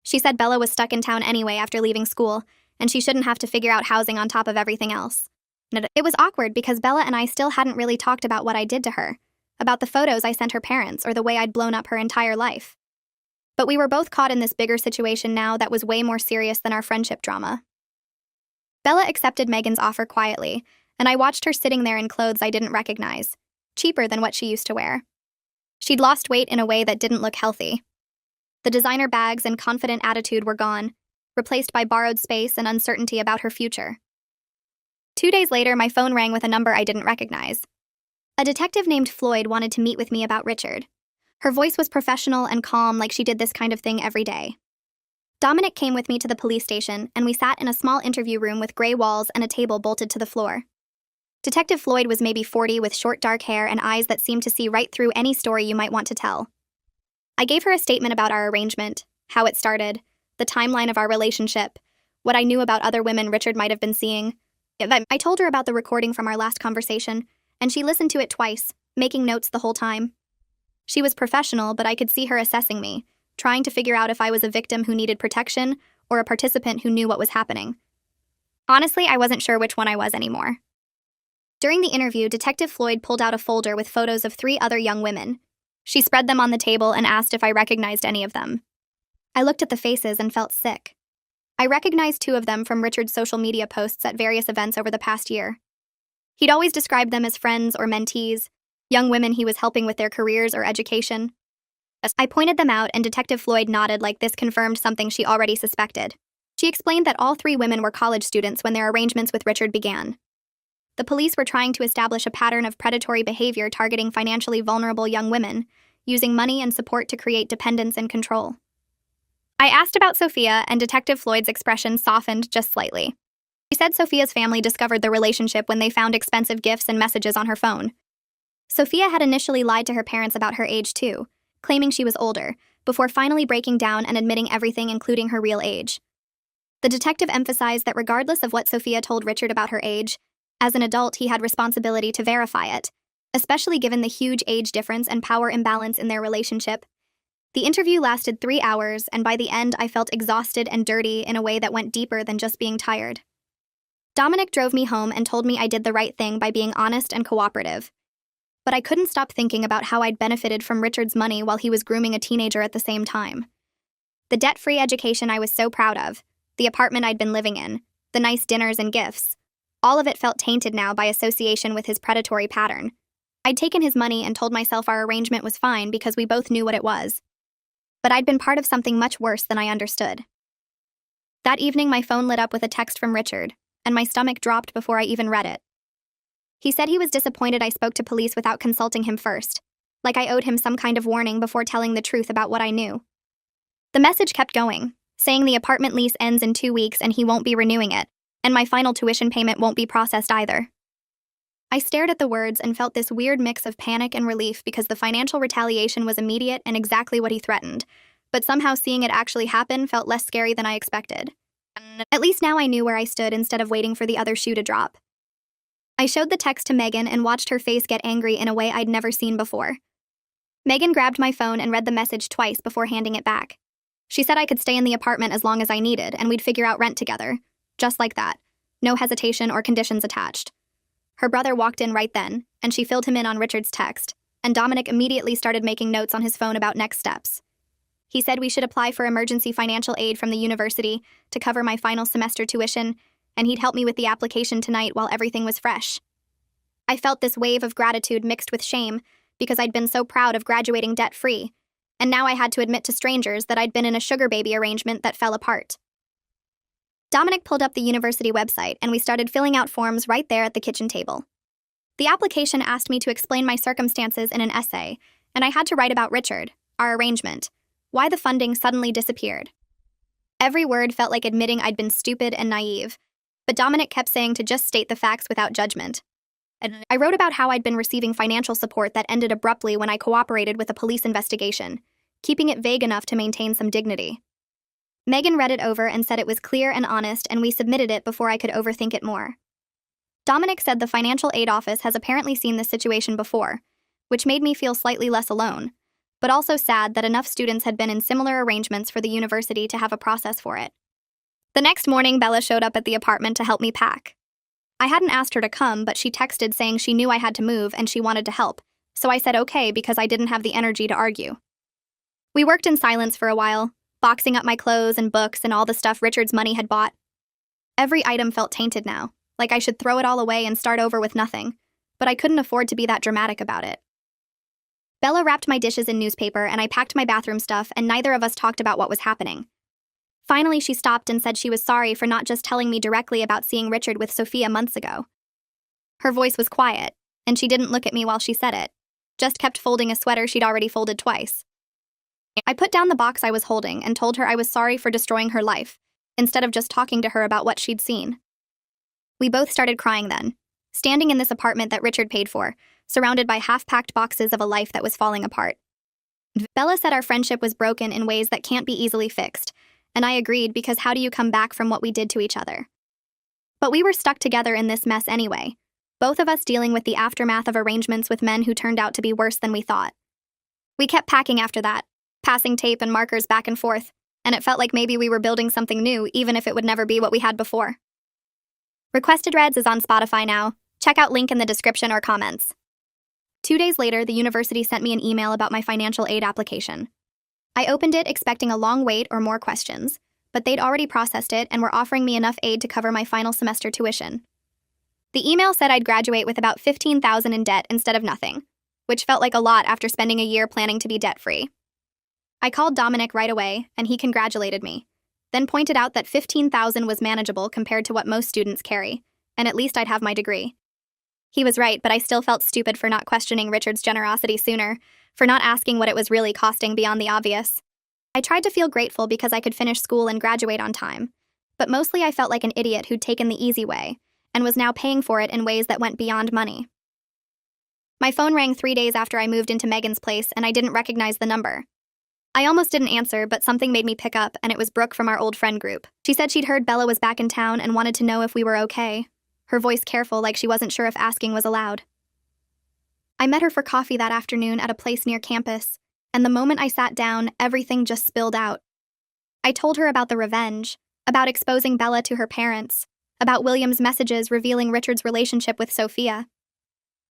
She said Bella was stuck in town anyway after leaving school, and she shouldn't have to figure out housing on top of everything else. It was awkward because Bella and I still hadn't really talked about what I did to her, about the photos I sent her parents or the way I'd blown up her entire life. But we were both caught in this bigger situation now that was way more serious than our friendship drama. Bella accepted Megan's offer quietly, and I watched her sitting there in clothes I didn't recognize, cheaper than what she used to wear. She'd lost weight in a way that didn't look healthy. The designer bags and confident attitude were gone, replaced by borrowed space and uncertainty about her future. 2 days later, my phone rang with a number I didn't recognize. A detective named Floyd wanted to meet with me about Richard. Her voice was professional and calm, like she did this kind of thing every day. Dominic came with me to the police station, and we sat in a small interview room with gray walls and a table bolted to the floor. Detective Floyd was maybe 40 with short dark hair and eyes that seemed to see right through any story you might want to tell. I gave her a statement about our arrangement, how it started, the timeline of our relationship, what I knew about other women Richard might have been seeing. I told her about the recording from our last conversation, and she listened to it twice, making notes the whole time. She was professional, but I could see her assessing me, trying to figure out if I was a victim who needed protection or a participant who knew what was happening. Honestly, I wasn't sure which one I was anymore. During the interview, Detective Floyd pulled out a folder with photos of 3 other young women. She spread them on the table and asked if I recognized any of them. I looked at the faces and felt sick. I recognized 2 of them from Richard's social media posts at various events over the past year. He'd always described them as friends or mentees, young women he was helping with their careers or education. I pointed them out, and Detective Floyd nodded like this confirmed something she already suspected. She explained that all 3 women were college students when their arrangements with Richard began. The police were trying to establish a pattern of predatory behavior targeting financially vulnerable young women, using money and support to create dependence and control. I asked about Sophia, and Detective Floyd's expression softened just slightly. She said Sophia's family discovered the relationship when they found expensive gifts and messages on her phone. Sophia had initially lied to her parents about her age too, claiming she was older, before finally breaking down and admitting everything, including her real age. The detective emphasized that regardless of what Sophia told Richard about her age, as an adult he had responsibility to verify it, especially given the huge age difference and power imbalance in their relationship. The interview lasted 3 hours, and by the end I felt exhausted and dirty in a way that went deeper than just being tired. Dominic drove me home and told me I did the right thing by being honest and cooperative. But I couldn't stop thinking about how I'd benefited from Richard's money while he was grooming a teenager at the same time. The debt-free education I was so proud of, the apartment I'd been living in, the nice dinners and gifts, all of it felt tainted now by association with his predatory pattern. I'd taken his money and told myself our arrangement was fine because we both knew what it was. But I'd been part of something much worse than I understood. That evening, my phone lit up with a text from Richard, and my stomach dropped before I even read it. He said he was disappointed I spoke to police without consulting him first, like I owed him some kind of warning before telling the truth about what I knew. The message kept going, saying the apartment lease ends in 2 weeks and he won't be renewing it, and my final tuition payment won't be processed either. I stared at the words and felt this weird mix of panic and relief because the financial retaliation was immediate and exactly what he threatened, but somehow seeing it actually happen felt less scary than I expected. At least now I knew where I stood instead of waiting for the other shoe to drop. I showed the text to Megan and watched her face get angry in a way I'd never seen before. Megan grabbed my phone and read the message twice before handing it back. She said I could stay in the apartment as long as I needed and we'd figure out rent together. Just like that. No hesitation or conditions attached. Her brother walked in right then, and she filled him in on Richard's text, and Dominic immediately started making notes on his phone about next steps. He said we should apply for emergency financial aid from the university to cover my final semester tuition, and he'd help me with the application tonight while everything was fresh. I felt this wave of gratitude mixed with shame because I'd been so proud of graduating debt-free, and now I had to admit to strangers that I'd been in a sugar baby arrangement that fell apart. Dominic pulled up the university website, and we started filling out forms right there at the kitchen table. The application asked me to explain my circumstances in an essay, and I had to write about Richard, our arrangement, why the funding suddenly disappeared. Every word felt like admitting I'd been stupid and naive, but Dominic kept saying to just state the facts without judgment. And I wrote about how I'd been receiving financial support that ended abruptly when I cooperated with a police investigation, keeping it vague enough to maintain some dignity. Megan read it over and said it was clear and honest, and we submitted it before I could overthink it more. Dominic said the financial aid office has apparently seen this situation before, which made me feel slightly less alone, but also sad that enough students had been in similar arrangements for the university to have a process for it. The next morning, Bella showed up at the apartment to help me pack. I hadn't asked her to come, but she texted saying she knew I had to move and she wanted to help, so I said okay because I didn't have the energy to argue. We worked in silence for a while, boxing up my clothes and books and all the stuff Richard's money had bought. Every item felt tainted now, like I should throw it all away and start over with nothing, but I couldn't afford to be that dramatic about it. Bella wrapped my dishes in newspaper and I packed my bathroom stuff, and neither of us talked about what was happening. Finally, she stopped and said she was sorry for not just telling me directly about seeing Richard with Sophia months ago. Her voice was quiet, and she didn't look at me while she said it, just kept folding a sweater she'd already folded twice. I put down the box I was holding and told her I was sorry for destroying her life, instead of just talking to her about what she'd seen. We both started crying then, standing in this apartment that Richard paid for, surrounded by half-packed boxes of a life that was falling apart. Bella said our friendship was broken in ways that can't be easily fixed, and I agreed, because how do you come back from what we did to each other? But we were stuck together in this mess anyway, both of us dealing with the aftermath of arrangements with men who turned out to be worse than we thought. We kept packing after that, passing tape and markers back and forth, and it felt like maybe we were building something new, even if it would never be what we had before. Requested Reds is on Spotify now. Check out link in the description or comments. 2 days later, the university sent me an email about my financial aid application. I opened it expecting a long wait or more questions, but they'd already processed it and were offering me enough aid to cover my final semester tuition. The email said I'd graduate with about $15,000 in debt instead of nothing, which felt like a lot after spending a year planning to be debt-free. I called Dominic right away, and he congratulated me, then pointed out that $15,000 was manageable compared to what most students carry, and at least I'd have my degree. He was right, but I still felt stupid for not questioning Richard's generosity sooner, for not asking what it was really costing beyond the obvious. I tried to feel grateful because I could finish school and graduate on time, but mostly I felt like an idiot who'd taken the easy way, and was now paying for it in ways that went beyond money. My phone rang 3 days after I moved into Megan's place, and I didn't recognize the number. I almost didn't answer, but something made me pick up, and it was Brooke from our old friend group. She said she'd heard Bella was back in town and wanted to know if we were okay, her voice careful, like she wasn't sure if asking was allowed. I met her for coffee that afternoon at a place near campus, and the moment I sat down, everything just spilled out. I told her about the revenge, about exposing Bella to her parents, about William's messages revealing Richard's relationship with Sophia.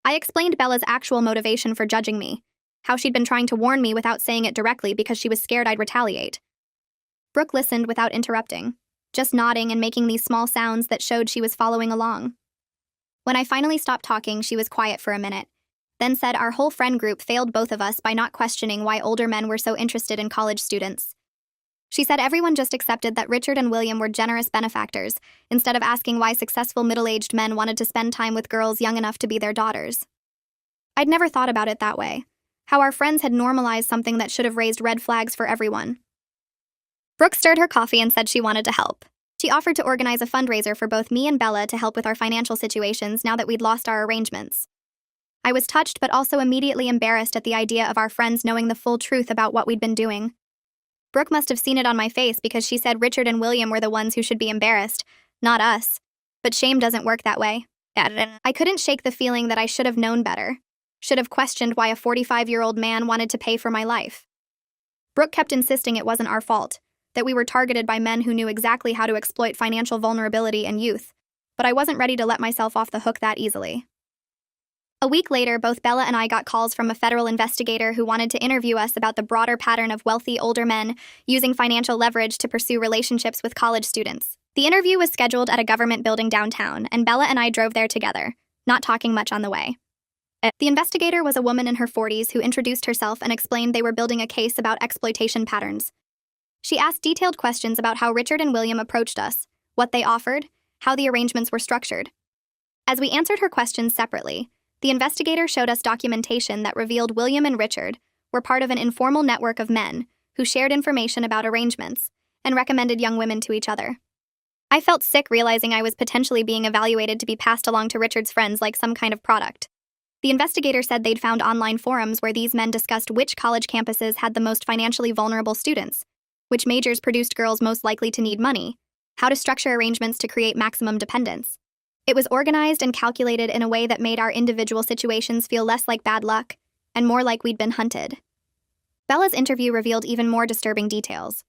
I explained Bella's actual motivation for judging me, how she'd been trying to warn me without saying it directly because she was scared I'd retaliate. Brooke listened without interrupting, just nodding and making these small sounds that showed she was following along. When I finally stopped talking, she was quiet for a minute, then said our whole friend group failed both of us by not questioning why older men were so interested in college students. She said everyone just accepted that Richard and William were generous benefactors, instead of asking why successful middle-aged men wanted to spend time with girls young enough to be their daughters. I'd never thought about it that way, how our friends had normalized something that should have raised red flags for everyone. Brooke stirred her coffee and said she wanted to help. She offered to organize a fundraiser for both me and Bella to help with our financial situations now that we'd lost our arrangements. I was touched but also immediately embarrassed at the idea of our friends knowing the full truth about what we'd been doing. Brooke must have seen it on my face because she said Richard and William were the ones who should be embarrassed, not us. But shame doesn't work that way. I couldn't shake the feeling that I should have known better, should have questioned why a 45-year-old man wanted to pay for my life. Brooke kept insisting it wasn't our fault, that we were targeted by men who knew exactly how to exploit financial vulnerability and youth, but I wasn't ready to let myself off the hook that easily. A week later, both Bella and I got calls from a federal investigator who wanted to interview us about the broader pattern of wealthy older men using financial leverage to pursue relationships with college students. The interview was scheduled at a government building downtown, and Bella and I drove there together, not talking much on the way. The investigator was a woman in her 40s who introduced herself and explained they were building a case about exploitation patterns. She asked detailed questions about how Richard and William approached us, what they offered, how the arrangements were structured. As we answered her questions separately, the investigator showed us documentation that revealed William and Richard were part of an informal network of men who shared information about arrangements and recommended young women to each other. I felt sick realizing I was potentially being evaluated to be passed along to Richard's friends like some kind of product. The investigator said they'd found online forums where these men discussed which college campuses had the most financially vulnerable students, which majors produced girls most likely to need money, how to structure arrangements to create maximum dependence. It was organized and calculated in a way that made our individual situations feel less like bad luck and more like we'd been hunted. Bella's interview revealed even more disturbing details.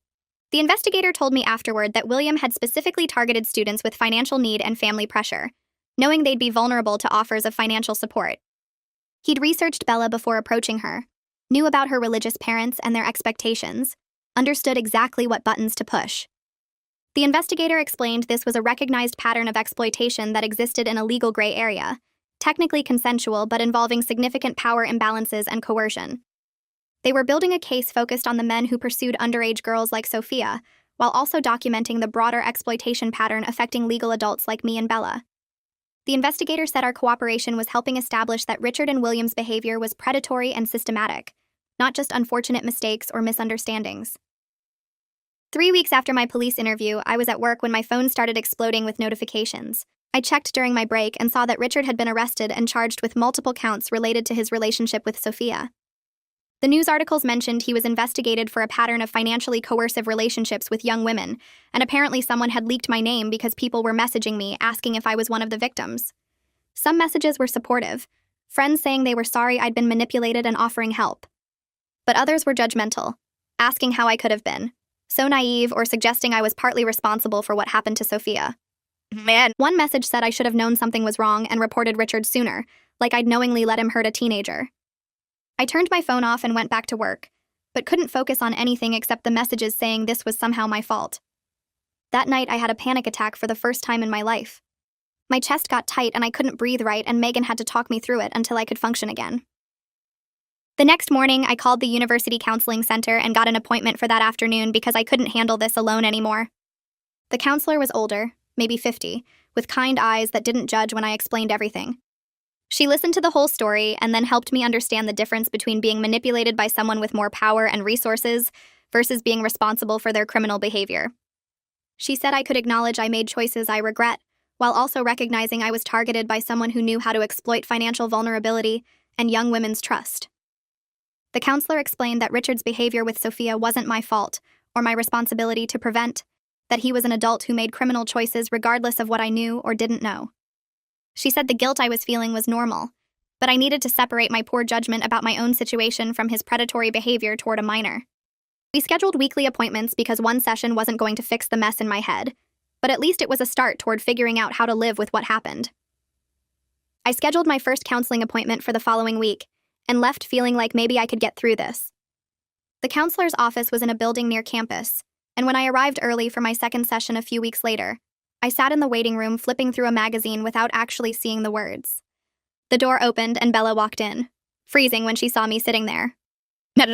The investigator told me afterward that William had specifically targeted students with financial need and family pressure, knowing they'd be vulnerable to offers of financial support. He'd researched Bella before approaching her, knew about her religious parents and their expectations, understood exactly what buttons to push. The investigator explained this was a recognized pattern of exploitation that existed in a legal gray area, technically consensual but involving significant power imbalances and coercion. They were building a case focused on the men who pursued underage girls like Sophia, while also documenting the broader exploitation pattern affecting legal adults like me and Bella. The investigator said our cooperation was helping establish that Richard and William's behavior was predatory and systematic, not just unfortunate mistakes or misunderstandings. 3 weeks after my police interview, I was at work when my phone started exploding with notifications. I checked during my break and saw that Richard had been arrested and charged with multiple counts related to his relationship with Sophia. The news articles mentioned he was investigated for a pattern of financially coercive relationships with young women, and apparently someone had leaked my name because people were messaging me asking if I was one of the victims. Some messages were supportive, friends saying they were sorry I'd been manipulated and offering help. But others were judgmental, asking how I could have been so naive or suggesting I was partly responsible for what happened to Sophia. Man, one message said I should have known something was wrong and reported Richard sooner, like I'd knowingly let him hurt a teenager. I turned my phone off and went back to work, but couldn't focus on anything except the messages saying this was somehow my fault. That night, I had a panic attack for the first time in my life. My chest got tight and I couldn't breathe right, and Megan had to talk me through it until I could function again. The next morning, I called the University Counseling Center and got an appointment for that afternoon because I couldn't handle this alone anymore. The counselor was older, maybe 50, with kind eyes that didn't judge when I explained everything. She listened to the whole story and then helped me understand the difference between being manipulated by someone with more power and resources versus being responsible for their criminal behavior. She said I could acknowledge I made choices I regret, while also recognizing I was targeted by someone who knew how to exploit financial vulnerability and young women's trust. The counselor explained that Richard's behavior with Sophia wasn't my fault or my responsibility to prevent, that he was an adult who made criminal choices regardless of what I knew or didn't know. She said the guilt I was feeling was normal, but I needed to separate my poor judgment about my own situation from his predatory behavior toward a minor. We scheduled weekly appointments because one session wasn't going to fix the mess in my head, but at least it was a start toward figuring out how to live with what happened. I scheduled my first counseling appointment for the following week and left feeling like maybe I could get through this. The counselor's office was in a building near campus, and when I arrived early for my second session a few weeks later, I sat in the waiting room flipping through a magazine without actually seeing the words. The door opened and Bella walked in, freezing when she saw me sitting there.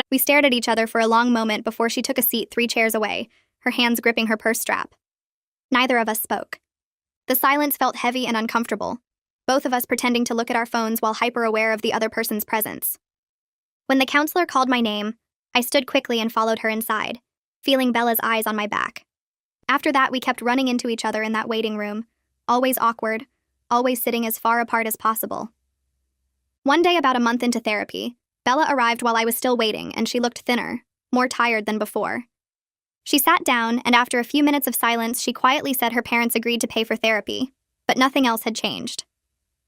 We stared at each other for a long moment before she took a seat 3 chairs away, her hands gripping her purse strap. Neither of us spoke. The silence felt heavy and uncomfortable, both of us pretending to look at our phones while hyper-aware of the other person's presence. When the counselor called my name, I stood quickly and followed her inside, feeling Bella's eyes on my back. After that, we kept running into each other in that waiting room, always awkward, always sitting as far apart as possible. One day, about a month into therapy, Bella arrived while I was still waiting, and she looked thinner, more tired than before. She sat down, and after a few minutes of silence, she quietly said her parents agreed to pay for therapy, but nothing else had changed.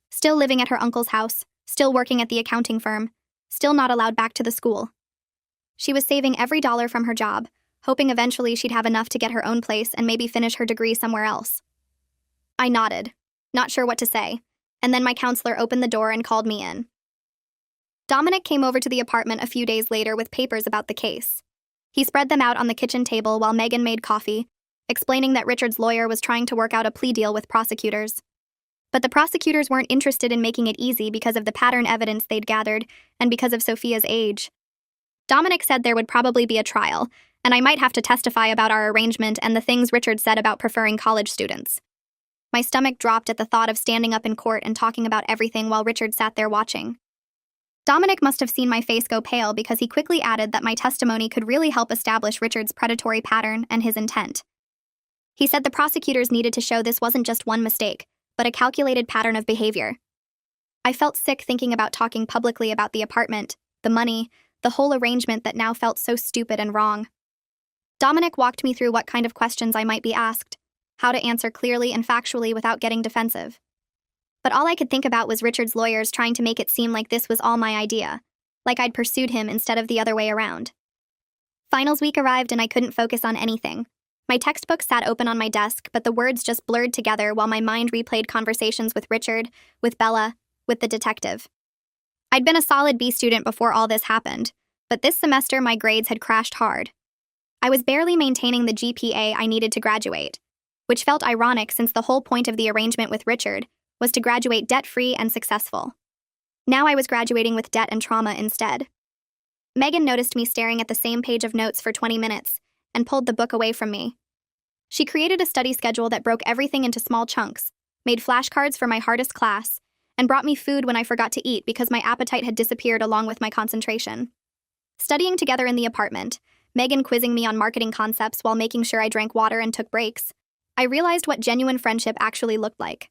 Still living at her uncle's house, still working at the accounting firm, still not allowed back to the school. She was saving every dollar from her job, hoping eventually she'd have enough to get her own place and maybe finish her degree somewhere else. I nodded, not sure what to say, and then my counselor opened the door and called me in. Dominic came over to the apartment a few days later with papers about the case. He spread them out on the kitchen table while Megan made coffee, explaining that Richard's lawyer was trying to work out a plea deal with prosecutors. But the prosecutors weren't interested in making it easy because of the pattern evidence they'd gathered and because of Sophia's age. Dominic said there would probably be a trial, and I might have to testify about our arrangement and the things Richard said about preferring college students. My stomach dropped at the thought of standing up in court and talking about everything while Richard sat there watching. Dominic must have seen my face go pale because he quickly added that my testimony could really help establish Richard's predatory pattern and his intent. He said the prosecutors needed to show this wasn't just one mistake, but a calculated pattern of behavior. I felt sick thinking about talking publicly about the apartment, the money, the whole arrangement that now felt so stupid and wrong. Dominic walked me through what kind of questions I might be asked, how to answer clearly and factually without getting defensive. But all I could think about was Richard's lawyers trying to make it seem like this was all my idea, like I'd pursued him instead of the other way around. Finals week arrived and I couldn't focus on anything. My textbook sat open on my desk, but the words just blurred together while my mind replayed conversations with Richard, with Bella, with the detective. I'd been a solid B student before all this happened, But this semester, my grades had crashed hard. I was barely maintaining the GPA I needed to graduate, which felt ironic since the whole point of the arrangement with Richard was to graduate debt-free and successful. Now I was graduating with debt and trauma instead. Megan noticed me staring at the same page of notes for 20 minutes and pulled the book away from me. She created a study schedule that broke everything into small chunks, made flashcards for my hardest class, and brought me food when I forgot to eat because my appetite had disappeared along with my concentration. Studying together in the apartment, Megan quizzing me on marketing concepts while making sure I drank water and took breaks, I realized what genuine friendship actually looked like.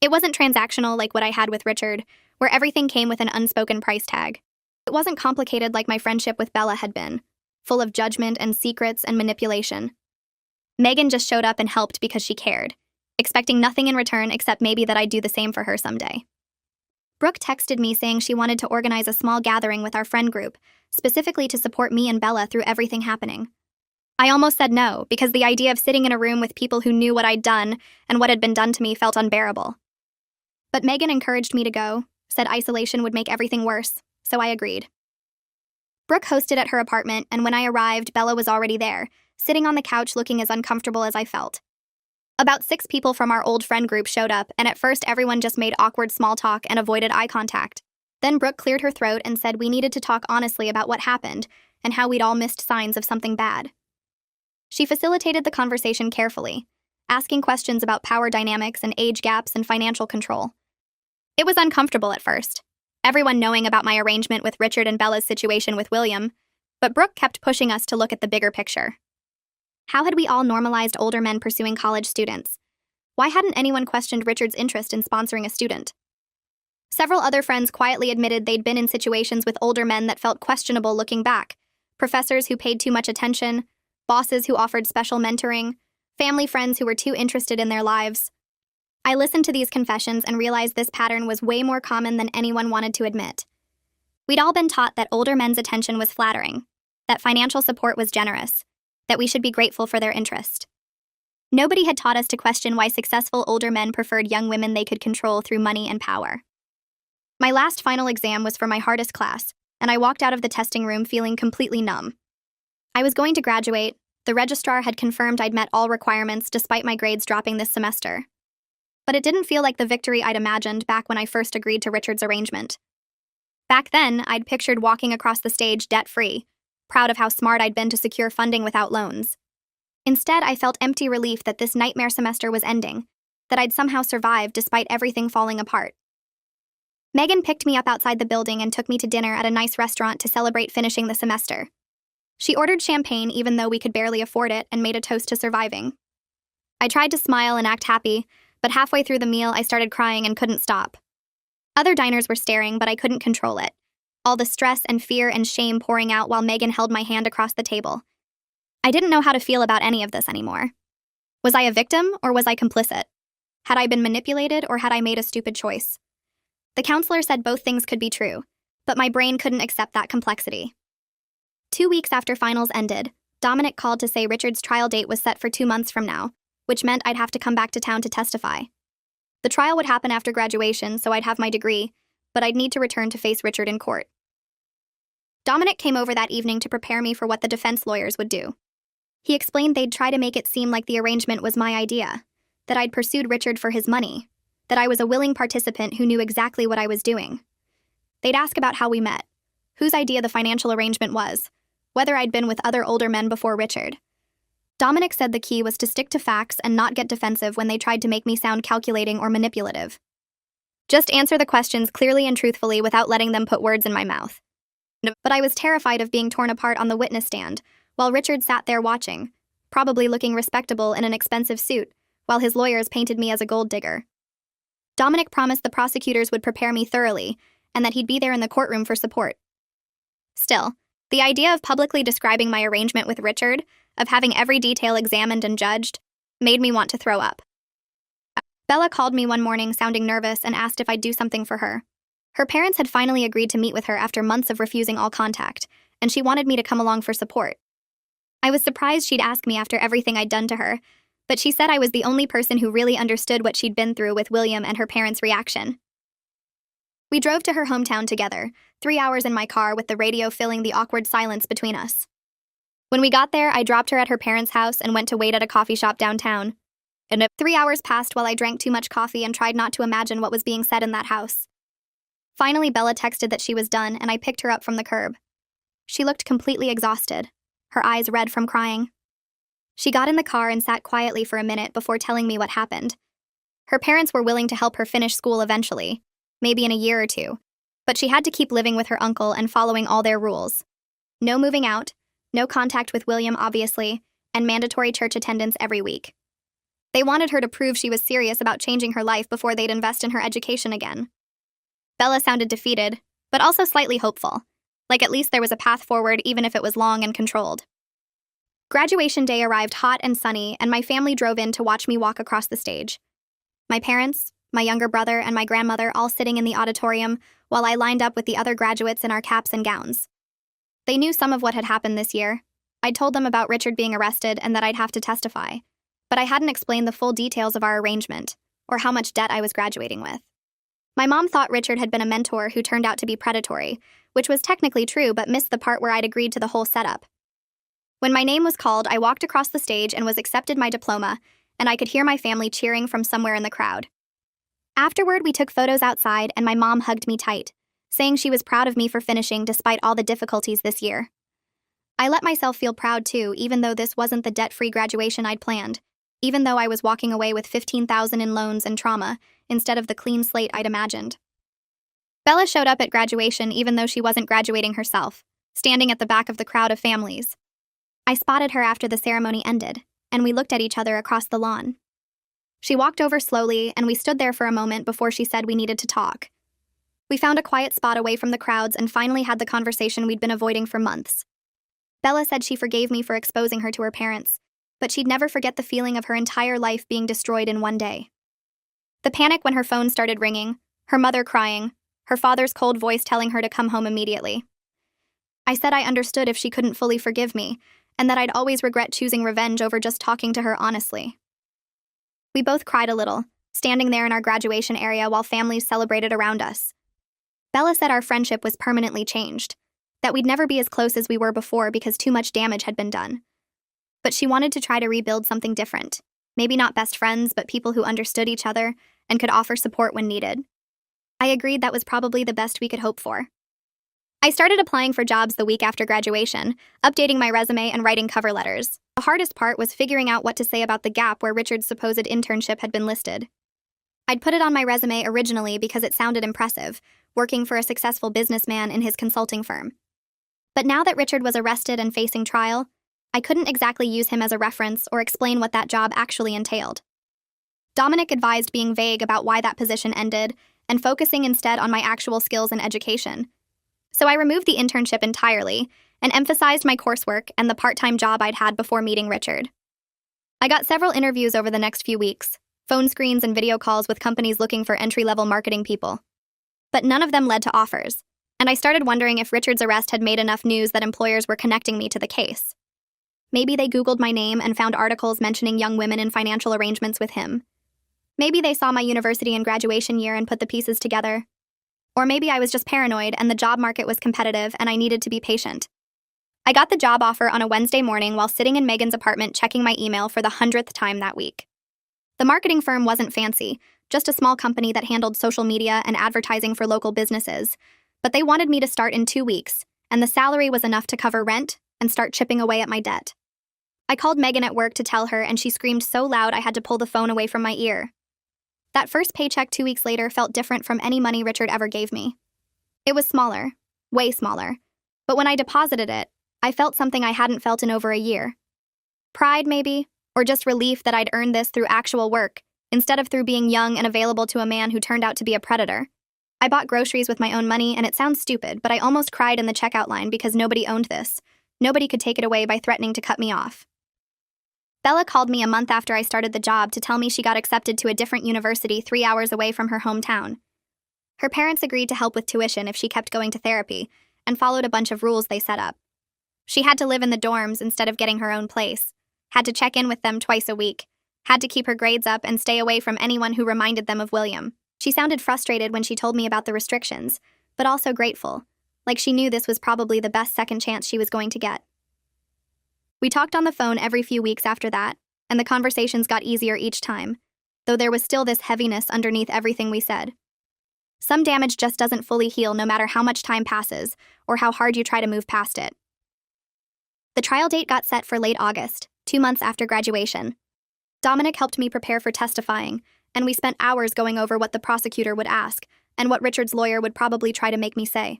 It wasn't transactional like what I had with Richard, where everything came with an unspoken price tag. It wasn't complicated like my friendship with Bella had been, full of judgment and secrets and manipulation. Megan just showed up and helped because she cared, expecting nothing in return except maybe that I'd do the same for her someday. Brooke texted me saying she wanted to organize a small gathering with our friend group, specifically to support me and Bella through everything happening. I almost said no, because the idea of sitting in a room with people who knew what I'd done and what had been done to me felt unbearable. But Megan encouraged me to go, said isolation would make everything worse, so I agreed. Brooke hosted at her apartment, and when I arrived, Bella was already there, sitting on the couch looking as uncomfortable as I felt. About 6 people from our old friend group showed up, and at first everyone just made awkward small talk and avoided eye contact. Then Brooke cleared her throat and said we needed to talk honestly about what happened and how we'd all missed signs of something bad. She facilitated the conversation carefully, asking questions about power dynamics and age gaps and financial control. It was uncomfortable at first, everyone knowing about my arrangement with Richard and Bella's situation with William, but Brooke kept pushing us to look at the bigger picture. How had we all normalized older men pursuing college students? Why hadn't anyone questioned Richard's interest in sponsoring a student? Several other friends quietly admitted they'd been in situations with older men that felt questionable looking back. Professors who paid too much attention, bosses who offered special mentoring, family friends who were too interested in their lives. I listened to these confessions and realized this pattern was way more common than anyone wanted to admit. We'd all been taught that older men's attention was flattering, that financial support was generous, that we should be grateful for their interest. Nobody had taught us to question why successful older men preferred young women they could control through money and power. My last final exam was for my hardest class, and I walked out of the testing room feeling completely numb. I was going to graduate. The registrar had confirmed I'd met all requirements despite my grades dropping this semester. But it didn't feel like the victory I'd imagined back when I first agreed to Richard's arrangement. Back then, I'd pictured walking across the stage debt-free, proud of how smart I'd been to secure funding without loans. Instead, I felt empty relief that this nightmare semester was ending, that I'd somehow survived despite everything falling apart. Megan picked me up outside the building and took me to dinner at a nice restaurant to celebrate finishing the semester. She ordered champagne even though we could barely afford it and made a toast to surviving. I tried to smile and act happy, but halfway through the meal I started crying and couldn't stop. Other diners were staring, but I couldn't control it. All the stress and fear and shame pouring out while Megan held my hand across the table. I didn't know how to feel about any of this anymore. Was I a victim or was I complicit? Had I been manipulated or had I made a stupid choice? The counselor said both things could be true, but my brain couldn't accept that complexity. 2 weeks after finals ended, Dominic called to say Richard's trial date was set for 2 months from now, which meant I'd have to come back to town to testify. The trial would happen after graduation, so I'd have my degree, but I'd need to return to face Richard in court. Dominic came over that evening to prepare me for what the defense lawyers would do. He explained they'd try to make it seem like the arrangement was my idea, that I'd pursued Richard for his money, that I was a willing participant who knew exactly what I was doing. They'd ask about how we met, whose idea the financial arrangement was, whether I'd been with other older men before Richard. Dominic said the key was to stick to facts and not get defensive when they tried to make me sound calculating or manipulative. Just answer the questions clearly and truthfully without letting them put words in my mouth. But I was terrified of being torn apart on the witness stand, while Richard sat there watching, probably looking respectable in an expensive suit, while his lawyers painted me as a gold digger. Dominic promised the prosecutors would prepare me thoroughly, and that he'd be there in the courtroom for support. Still, the idea of publicly describing my arrangement with Richard, of having every detail examined and judged, made me want to throw up. Bella called me one morning sounding nervous and asked if I'd do something for her. Her parents had finally agreed to meet with her after months of refusing all contact, and she wanted me to come along for support. I was surprised she'd ask me after everything I'd done to her, but she said I was the only person who really understood what she'd been through with William and her parents' reaction. We drove to her hometown together, 3 hours in my car with the radio filling the awkward silence between us. When we got there, I dropped her at her parents' house and went to wait at a coffee shop downtown. And 3 hours passed while I drank too much coffee and tried not to imagine what was being said in that house. Finally, Bella texted that she was done, and I picked her up from the curb. She looked completely exhausted, her eyes red from crying. She got in the car and sat quietly for a minute before telling me what happened. Her parents were willing to help her finish school eventually, maybe in a year or two, but she had to keep living with her uncle and following all their rules. No moving out, no contact with William, obviously, and mandatory church attendance every week. They wanted her to prove she was serious about changing her life before they'd invest in her education again. Bella sounded defeated, but also slightly hopeful, like at least there was a path forward even if it was long and controlled. Graduation day arrived hot and sunny, and my family drove in to watch me walk across the stage. My parents, my younger brother, and my grandmother all sitting in the auditorium while I lined up with the other graduates in our caps and gowns. They knew some of what had happened this year. I'd told them about Richard being arrested and that I'd have to testify, but I hadn't explained the full details of our arrangement or how much debt I was graduating with. My mom thought Richard had been a mentor who turned out to be predatory, which was technically true but missed the part where I'd agreed to the whole setup. When my name was called, I walked across the stage and was accepted my diploma, and I could hear my family cheering from somewhere in the crowd. Afterward, we took photos outside, and my mom hugged me tight, saying she was proud of me for finishing despite all the difficulties this year. I let myself feel proud too, even though this wasn't the debt-free graduation I'd planned, even though I was walking away with $15,000 in loans and trauma instead of the clean slate I'd imagined. Bella showed up at graduation even though she wasn't graduating herself, standing at the back of the crowd of families. I spotted her after the ceremony ended, and we looked at each other across the lawn. She walked over slowly, and we stood there for a moment before she said we needed to talk. We found a quiet spot away from the crowds and finally had the conversation we'd been avoiding for months. Bella said she forgave me for exposing her to her parents, but she'd never forget the feeling of her entire life being destroyed in one day. The panic when her phone started ringing, her mother crying, her father's cold voice telling her to come home immediately. I said I understood if she couldn't fully forgive me, and that I'd always regret choosing revenge over just talking to her honestly. We both cried a little, standing there in our graduation area while families celebrated around us. Bella said our friendship was permanently changed, that we'd never be as close as we were before because too much damage had been done. But she wanted to try to rebuild something different, maybe not best friends, but people who understood each other and could offer support when needed. I agreed that was probably the best we could hope for. I started applying for jobs the week after graduation, updating my resume and writing cover letters. The hardest part was figuring out what to say about the gap where Richard's supposed internship had been listed. I'd put it on my resume originally because it sounded impressive, working for a successful businessman in his consulting firm. But now that Richard was arrested and facing trial, I couldn't exactly use him as a reference or explain what that job actually entailed. Dominic advised being vague about why that position ended and focusing instead on my actual skills and education. So I removed the internship entirely and emphasized my coursework and the part-time job I'd had before meeting Richard. I got several interviews over the next few weeks, phone screens and video calls with companies looking for entry-level marketing people. But none of them led to offers, and I started wondering if Richard's arrest had made enough news that employers were connecting me to the case. Maybe they Googled my name and found articles mentioning young women in financial arrangements with him. Maybe they saw my university and graduation year and put the pieces together. Or maybe I was just paranoid and the job market was competitive and I needed to be patient. I got the job offer on a Wednesday morning while sitting in Megan's apartment checking my email for the 100th time that week. The marketing firm wasn't fancy, just a small company that handled social media and advertising for local businesses, but they wanted me to start in 2 weeks, and the salary was enough to cover rent and start chipping away at my debt. I called Megan at work to tell her, and she screamed so loud I had to pull the phone away from my ear. That first paycheck 2 weeks later felt different from any money Richard ever gave me. It was smaller, way smaller, but when I deposited it, I felt something I hadn't felt in over a year. Pride, maybe, or just relief that I'd earned this through actual work, instead of through being young and available to a man who turned out to be a predator. I bought groceries with my own money, and it sounds stupid, but I almost cried in the checkout line because nobody owned this. Nobody could take it away by threatening to cut me off. Bella called me a month after I started the job to tell me she got accepted to a different university 3 hours away from her hometown. Her parents agreed to help with tuition if she kept going to therapy, and followed a bunch of rules they set up. She had to live in the dorms instead of getting her own place, had to check in with them twice a week, had to keep her grades up and stay away from anyone who reminded them of William. She sounded frustrated when she told me about the restrictions, but also grateful, like she knew this was probably the best second chance she was going to get. We talked on the phone every few weeks after that, and the conversations got easier each time, though there was still this heaviness underneath everything we said. Some damage just doesn't fully heal no matter how much time passes or how hard you try to move past it. The trial date got set for late August, 2 months after graduation. Dominic helped me prepare for testifying, and we spent hours going over what the prosecutor would ask and what Richard's lawyer would probably try to make me say.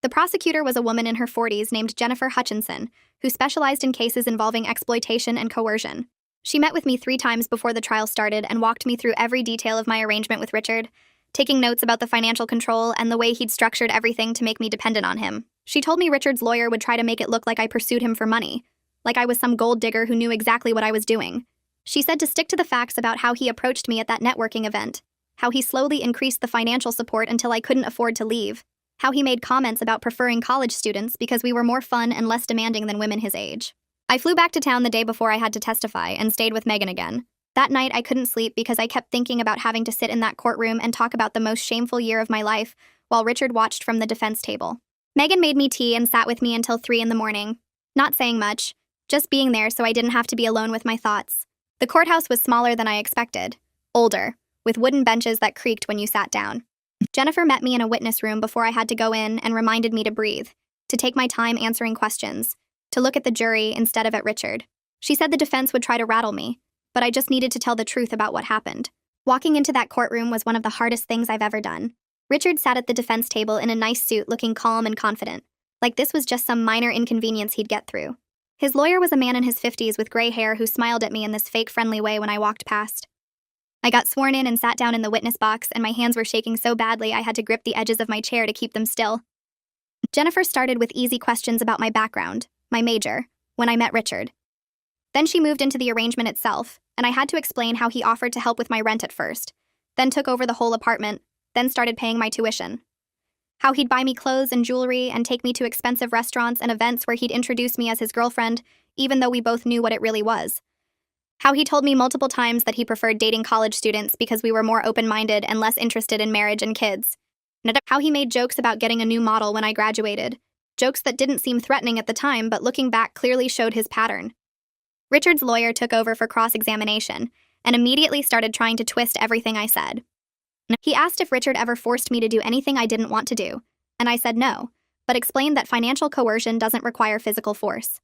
The prosecutor was a woman in her 40s named Jennifer Hutchinson, who specialized in cases involving exploitation and coercion. She met with me 3 times before the trial started and walked me through every detail of my arrangement with Richard, taking notes about the financial control and the way he'd structured everything to make me dependent on him. She told me Richard's lawyer would try to make it look like I pursued him for money, like I was some gold digger who knew exactly what I was doing. She said to stick to the facts about how he approached me at that networking event, how he slowly increased the financial support until I couldn't afford to leave, how he made comments about preferring college students because we were more fun and less demanding than women his age. I flew back to town the day before I had to testify and stayed with Megan again. That night I couldn't sleep because I kept thinking about having to sit in that courtroom and talk about the most shameful year of my life while Richard watched from the defense table. Megan made me tea and sat with me until 3 in the morning, not saying much, just being there so I didn't have to be alone with my thoughts. The courthouse was smaller than I expected, older, with wooden benches that creaked when you sat down. Jennifer met me in a witness room before I had to go in and reminded me to breathe, to take my time answering questions, to look at the jury instead of at Richard. She said the defense would try to rattle me, but I just needed to tell the truth about what happened. Walking into that courtroom was one of the hardest things I've ever done. Richard sat at the defense table in a nice suit looking calm and confident, like this was just some minor inconvenience he'd get through. His lawyer was a man in his 50s with gray hair who smiled at me in this fake friendly way when I walked past. I got sworn in and sat down in the witness box, and my hands were shaking so badly I had to grip the edges of my chair to keep them still. Jennifer started with easy questions about my background, my major, when I met Richard. Then she moved into the arrangement itself, and I had to explain how he offered to help with my rent at first, then took over the whole apartment, then started paying my tuition. How he'd buy me clothes and jewelry and take me to expensive restaurants and events where he'd introduce me as his girlfriend, even though we both knew what it really was. How he told me multiple times that he preferred dating college students because we were more open-minded and less interested in marriage and kids. And how he made jokes about getting a new model when I graduated, jokes that didn't seem threatening at the time but looking back clearly showed his pattern. Richard's lawyer took over for cross-examination and immediately started trying to twist everything I said. He asked if Richard ever forced me to do anything I didn't want to do, and I said no, but explained that financial coercion doesn't require physical force.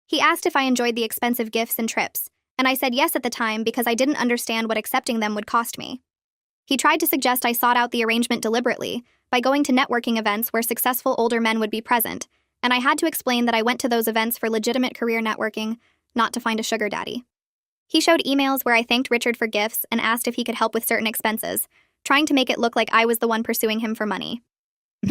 He asked if I enjoyed the expensive gifts and trips, and I said yes at the time because I didn't understand what accepting them would cost me. He tried to suggest I sought out the arrangement deliberately by going to networking events where successful older men would be present, and I had to explain that I went to those events for legitimate career networking, not to find a sugar daddy. He showed emails where I thanked Richard for gifts and asked if he could help with certain expenses, trying to make it look like I was the one pursuing him for money.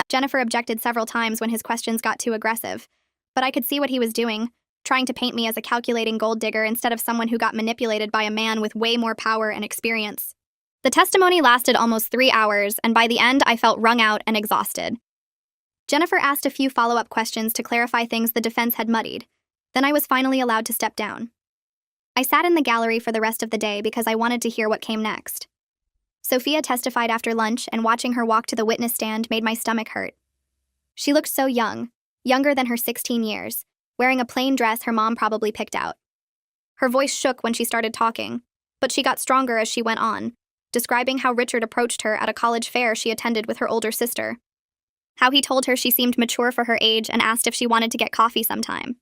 Jennifer objected several times when his questions got too aggressive, but I could see what he was doing, trying to paint me as a calculating gold digger instead of someone who got manipulated by a man with way more power and experience. The testimony lasted almost 3 hours, and by the end I felt wrung out and exhausted. Jennifer asked a few follow-up questions to clarify things the defense had muddied. Then I was finally allowed to step down. I sat in the gallery for the rest of the day because I wanted to hear what came next. Sophia testified after lunch, and watching her walk to the witness stand made my stomach hurt. She looked so young, younger than her 16 years, wearing a plain dress her mom probably picked out. Her voice shook when she started talking, but she got stronger as she went on, describing how Richard approached her at a college fair she attended with her older sister. How he told her she seemed mature for her age and asked if she wanted to get coffee sometime.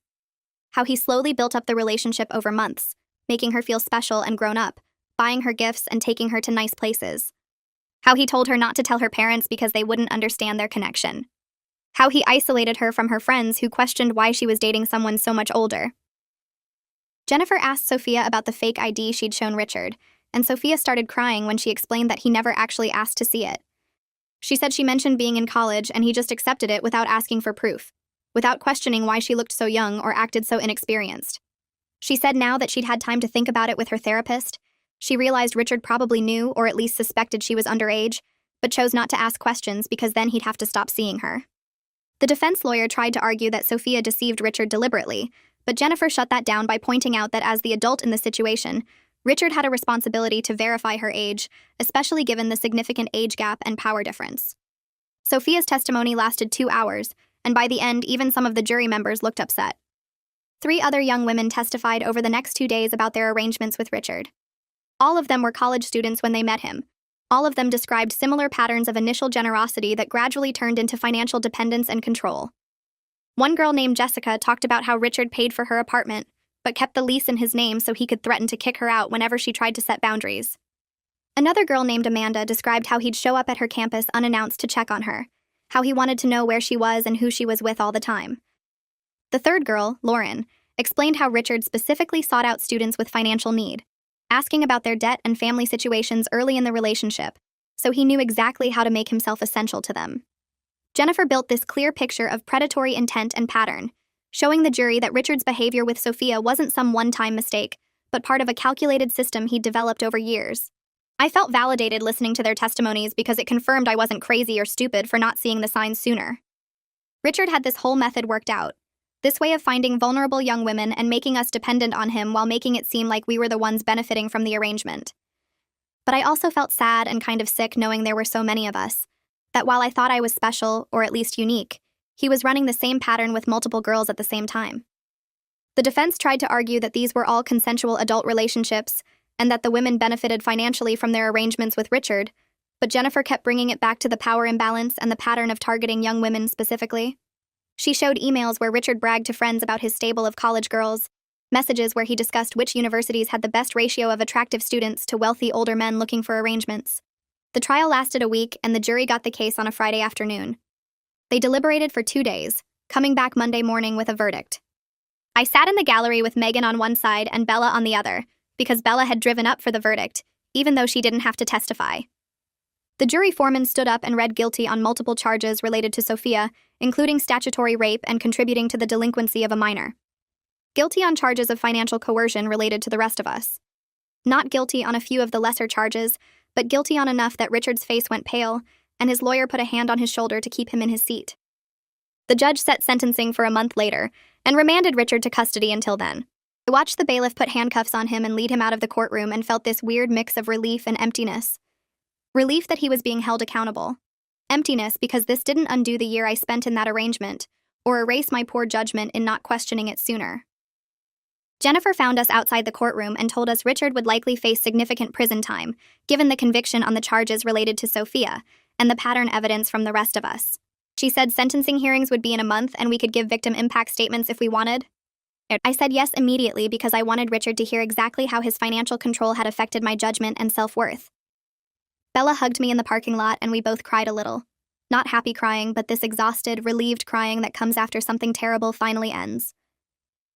How he slowly built up the relationship over months, making her feel special and grown up, buying her gifts and taking her to nice places. How he told her not to tell her parents because they wouldn't understand their connection. How he isolated her from her friends who questioned why she was dating someone so much older. Jennifer asked Sophia about the fake ID she'd shown Richard, and Sophia started crying when she explained that he never actually asked to see it. She said she mentioned being in college and he just accepted it without asking for proof, without questioning why she looked so young or acted so inexperienced. She said now that she'd had time to think about it with her therapist, she realized Richard probably knew or at least suspected she was underage, but chose not to ask questions because then he'd have to stop seeing her. The defense lawyer tried to argue that Sophia deceived Richard deliberately, but Jennifer shut that down by pointing out that as the adult in the situation, Richard had a responsibility to verify her age, especially given the significant age gap and power difference. Sophia's testimony lasted 2 hours, and by the end, even some of the jury members looked upset. 3 other young women testified over the next 2 days about their arrangements with Richard. All of them were college students when they met him. All of them described similar patterns of initial generosity that gradually turned into financial dependence and control. One girl named Jessica talked about how Richard paid for her apartment, but kept the lease in his name so he could threaten to kick her out whenever she tried to set boundaries. Another girl named Amanda described how he'd show up at her campus unannounced to check on her, how he wanted to know where she was and who she was with all the time. The third girl, Lauren, explained how Richard specifically sought out students with financial need, asking about their debt and family situations early in the relationship, so he knew exactly how to make himself essential to them. Jennifer built this clear picture of predatory intent and pattern, showing the jury that Richard's behavior with Sophia wasn't some one-time mistake, but part of a calculated system he'd developed over years. I felt validated listening to their testimonies because it confirmed I wasn't crazy or stupid for not seeing the signs sooner. Richard had this whole method worked out, this way of finding vulnerable young women and making us dependent on him while making it seem like we were the ones benefiting from the arrangement. But I also felt sad and kind of sick knowing there were so many of us, that while I thought I was special, or at least unique, he was running the same pattern with multiple girls at the same time. The defense tried to argue that these were all consensual adult relationships, and that the women benefited financially from their arrangements with Richard, but Jennifer kept bringing it back to the power imbalance and the pattern of targeting young women specifically. She showed emails where Richard bragged to friends about his stable of college girls, messages where he discussed which universities had the best ratio of attractive students to wealthy older men looking for arrangements. The trial lasted a week, and the jury got the case on a Friday afternoon. They deliberated for 2 days, coming back Monday morning with a verdict. I sat in the gallery with Megan on one side and Bella on the other, because Bella had driven up for the verdict, even though she didn't have to testify. The jury foreman stood up and read guilty on multiple charges related to Sophia, including statutory rape and contributing to the delinquency of a minor. Guilty on charges of financial coercion related to the rest of us. Not guilty on a few of the lesser charges, but guilty on enough that Richard's face went pale, and his lawyer put a hand on his shoulder to keep him in his seat. The judge set sentencing for a month later, and remanded Richard to custody until then. I watched the bailiff put handcuffs on him and lead him out of the courtroom and felt this weird mix of relief and emptiness. Relief that he was being held accountable. Emptiness because this didn't undo the year I spent in that arrangement, or erase my poor judgment in not questioning it sooner. Jennifer found us outside the courtroom and told us Richard would likely face significant prison time, given the conviction on the charges related to Sophia, and the pattern evidence from the rest of us. She said sentencing hearings would be in a month and we could give victim impact statements if we wanted. I said yes immediately because I wanted Richard to hear exactly how his financial control had affected my judgment and self-worth. Bella hugged me in the parking lot and we both cried a little. Not happy crying, but this exhausted, relieved crying that comes after something terrible finally ends.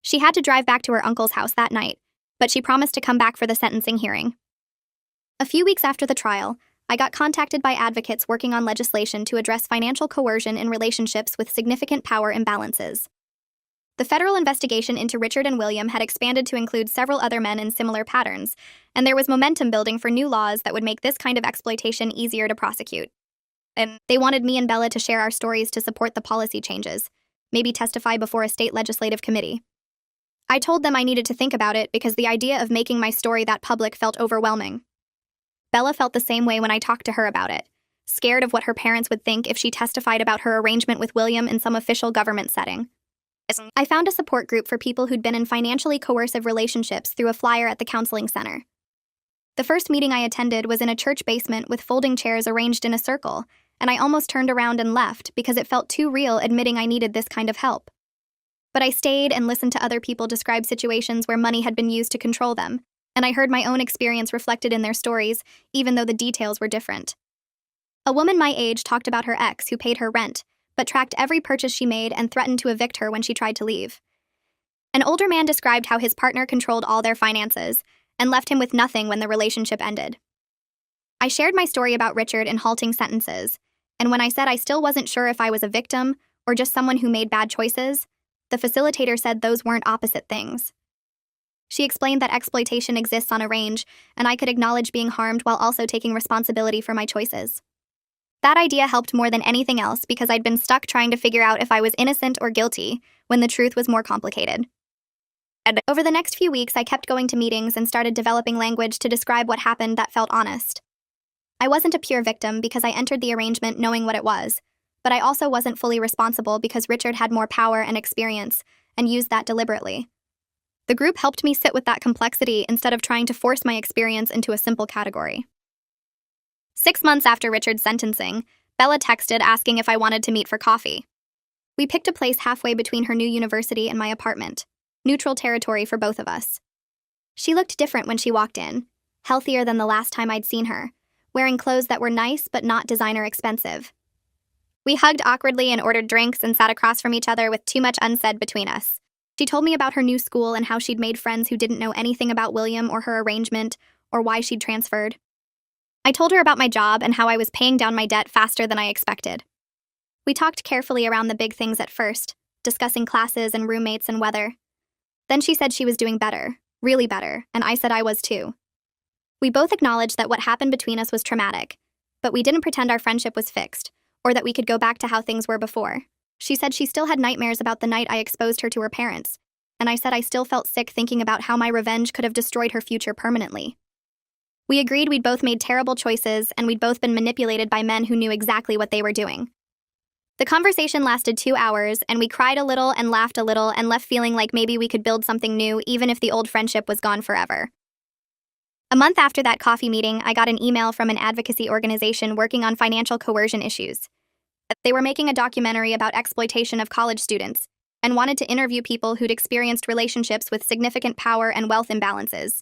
She had to drive back to her uncle's house that night, but she promised to come back for the sentencing hearing. A few weeks after the trial, I got contacted by advocates working on legislation to address financial coercion in relationships with significant power imbalances. The federal investigation into Richard and William had expanded to include several other men in similar patterns, and there was momentum building for new laws that would make this kind of exploitation easier to prosecute. And they wanted me and Bella to share our stories to support the policy changes, maybe testify before a state legislative committee. I told them I needed to think about it because the idea of making my story that public felt overwhelming. Bella felt the same way when I talked to her about it, scared of what her parents would think if she testified about her arrangement with William in some official government setting. I found a support group for people who'd been in financially coercive relationships through a flyer at the counseling center. The first meeting I attended was in a church basement with folding chairs arranged in a circle, and I almost turned around and left because it felt too real admitting I needed this kind of help. But I stayed and listened to other people describe situations where money had been used to control them, and I heard my own experience reflected in their stories, even though the details were different. A woman my age talked about her ex who paid her rent, but tracked every purchase she made and threatened to evict her when she tried to leave. An older man described how his partner controlled all their finances and left him with nothing when the relationship ended. I shared my story about Richard in halting sentences, and when I said I still wasn't sure if I was a victim or just someone who made bad choices, the facilitator said those weren't opposite things. She explained that exploitation exists on a range, and I could acknowledge being harmed while also taking responsibility for my choices. That idea helped more than anything else because I'd been stuck trying to figure out if I was innocent or guilty when the truth was more complicated. Over the next few weeks, I kept going to meetings and started developing language to describe what happened that felt honest. I wasn't a pure victim because I entered the arrangement knowing what it was, but I also wasn't fully responsible because Richard had more power and experience and used that deliberately. The group helped me sit with that complexity instead of trying to force my experience into a simple category. 6 months after Richard's sentencing, Bella texted asking if I wanted to meet for coffee. We picked a place halfway between her new university and my apartment, neutral territory for both of us. She looked different when she walked in, healthier than the last time I'd seen her, wearing clothes that were nice but not designer expensive. We hugged awkwardly and ordered drinks and sat across from each other with too much unsaid between us. She told me about her new school and how she'd made friends who didn't know anything about William or her arrangement or why she'd transferred. I told her about my job and how I was paying down my debt faster than I expected. We talked carefully around the big things at first, discussing classes and roommates and weather. Then she said she was doing better, really better, and I said I was too. We both acknowledged that what happened between us was traumatic, but we didn't pretend our friendship was fixed, or that we could go back to how things were before. She said she still had nightmares about the night I exposed her to her parents, and I said I still felt sick thinking about how my revenge could have destroyed her future permanently. We agreed we'd both made terrible choices and we'd both been manipulated by men who knew exactly what they were doing. The conversation lasted 2 hours, and we cried a little and laughed a little and left feeling like maybe we could build something new even if the old friendship was gone forever. A month after that coffee meeting, I got an email from an advocacy organization working on financial coercion issues. They were making a documentary about exploitation of college students and wanted to interview people who'd experienced relationships with significant power and wealth imbalances.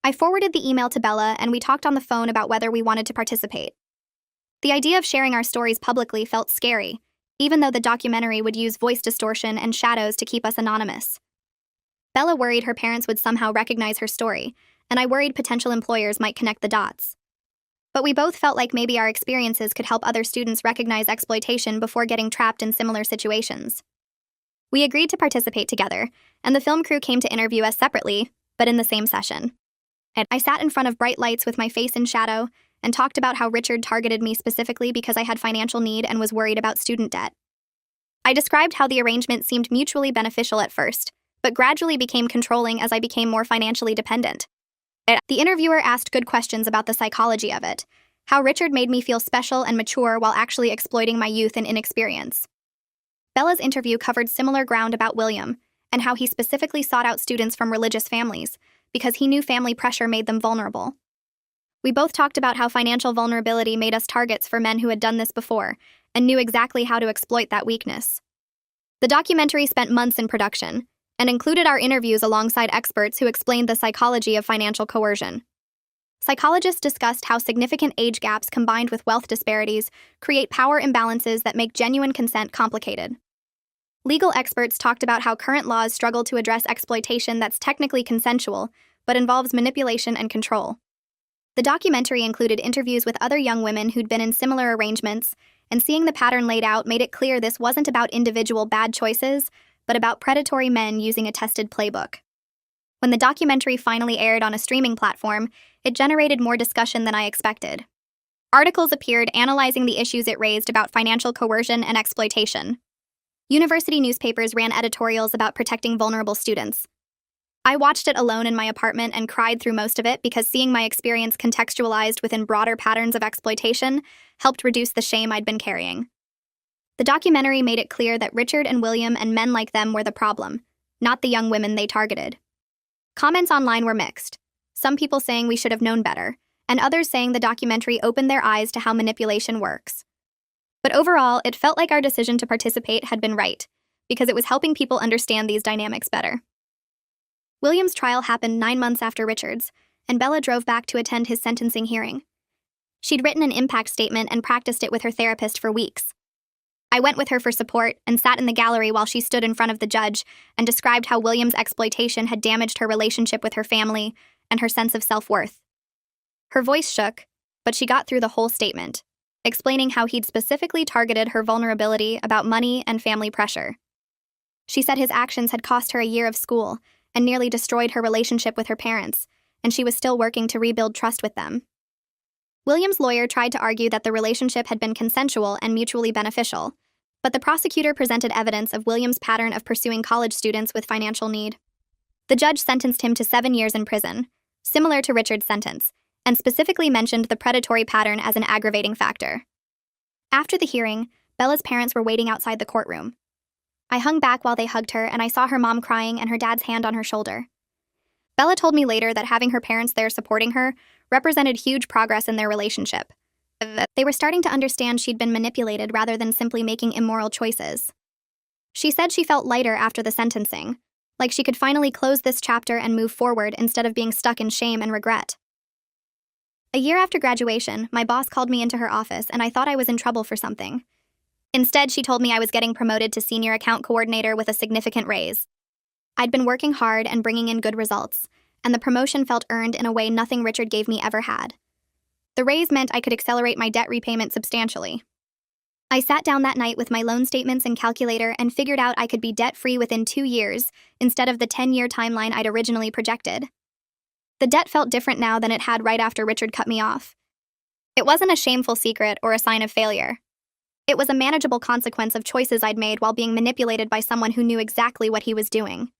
I forwarded the email to Bella, and we talked on the phone about whether we wanted to participate. The idea of sharing our stories publicly felt scary, even though the documentary would use voice distortion and shadows to keep us anonymous. Bella worried her parents would somehow recognize her story, and I worried potential employers might connect the dots. But we both felt like maybe our experiences could help other students recognize exploitation before getting trapped in similar situations. We agreed to participate together, and the film crew came to interview us separately, but in the same session. I sat in front of bright lights with my face in shadow and talked about how Richard targeted me specifically because I had financial need and was worried about student debt. I described how the arrangement seemed mutually beneficial at first, but gradually became controlling as I became more financially dependent. The interviewer asked good questions about the psychology of it, how Richard made me feel special and mature while actually exploiting my youth and inexperience. Bella's interview covered similar ground about William and how he specifically sought out students from religious families because he knew family pressure made them vulnerable. We both talked about how financial vulnerability made us targets for men who had done this before and knew exactly how to exploit that weakness. The documentary spent months in production and included our interviews alongside experts who explained the psychology of financial coercion. Psychologists discussed how significant age gaps combined with wealth disparities create power imbalances that make genuine consent complicated. Legal experts talked about how current laws struggle to address exploitation that's technically consensual, but involves manipulation and control. The documentary included interviews with other young women who'd been in similar arrangements, and seeing the pattern laid out made it clear this wasn't about individual bad choices, but about predatory men using a tested playbook. When the documentary finally aired on a streaming platform, it generated more discussion than I expected. Articles appeared analyzing the issues it raised about financial coercion and exploitation. University newspapers ran editorials about protecting vulnerable students. I watched it alone in my apartment and cried through most of it because seeing my experience contextualized within broader patterns of exploitation helped reduce the shame I'd been carrying. The documentary made it clear that Richard and William and men like them were the problem, not the young women they targeted. Comments online were mixed, some people saying we should have known better, and others saying the documentary opened their eyes to how manipulation works. But overall, it felt like our decision to participate had been right, because it was helping people understand these dynamics better. William's trial happened 9 months after Richard's, and Bella drove back to attend his sentencing hearing. She'd written an impact statement and practiced it with her therapist for weeks. I went with her for support and sat in the gallery while she stood in front of the judge and described how William's exploitation had damaged her relationship with her family and her sense of self-worth. Her voice shook, but she got through the whole statement, explaining how he'd specifically targeted her vulnerability about money and family pressure. She said his actions had cost her a year of school and nearly destroyed her relationship with her parents, and she was still working to rebuild trust with them. William's lawyer tried to argue that the relationship had been consensual and mutually beneficial, but the prosecutor presented evidence of William's pattern of pursuing college students with financial need. The judge sentenced him to 7 years in prison, similar to Richard's sentence, and specifically mentioned the predatory pattern as an aggravating factor. After the hearing, Bella's parents were waiting outside the courtroom. I hung back while they hugged her, and I saw her mom crying and her dad's hand on her shoulder. Bella told me later that having her parents there supporting her represented huge progress in their relationship. They were starting to understand she'd been manipulated rather than simply making immoral choices. She said she felt lighter after the sentencing, like she could finally close this chapter and move forward instead of being stuck in shame and regret. A year after graduation, my boss called me into her office and I thought I was in trouble for something. Instead, she told me I was getting promoted to senior account coordinator with a significant raise. I'd been working hard and bringing in good results, and the promotion felt earned in a way nothing Richard gave me ever had. The raise meant I could accelerate my debt repayment substantially. I sat down that night with my loan statements and calculator and figured out I could be debt-free within 2 years instead of the 10-year timeline I'd originally projected. The debt felt different now than it had right after Richard cut me off. It wasn't a shameful secret or a sign of failure. It was a manageable consequence of choices I'd made while being manipulated by someone who knew exactly what he was doing.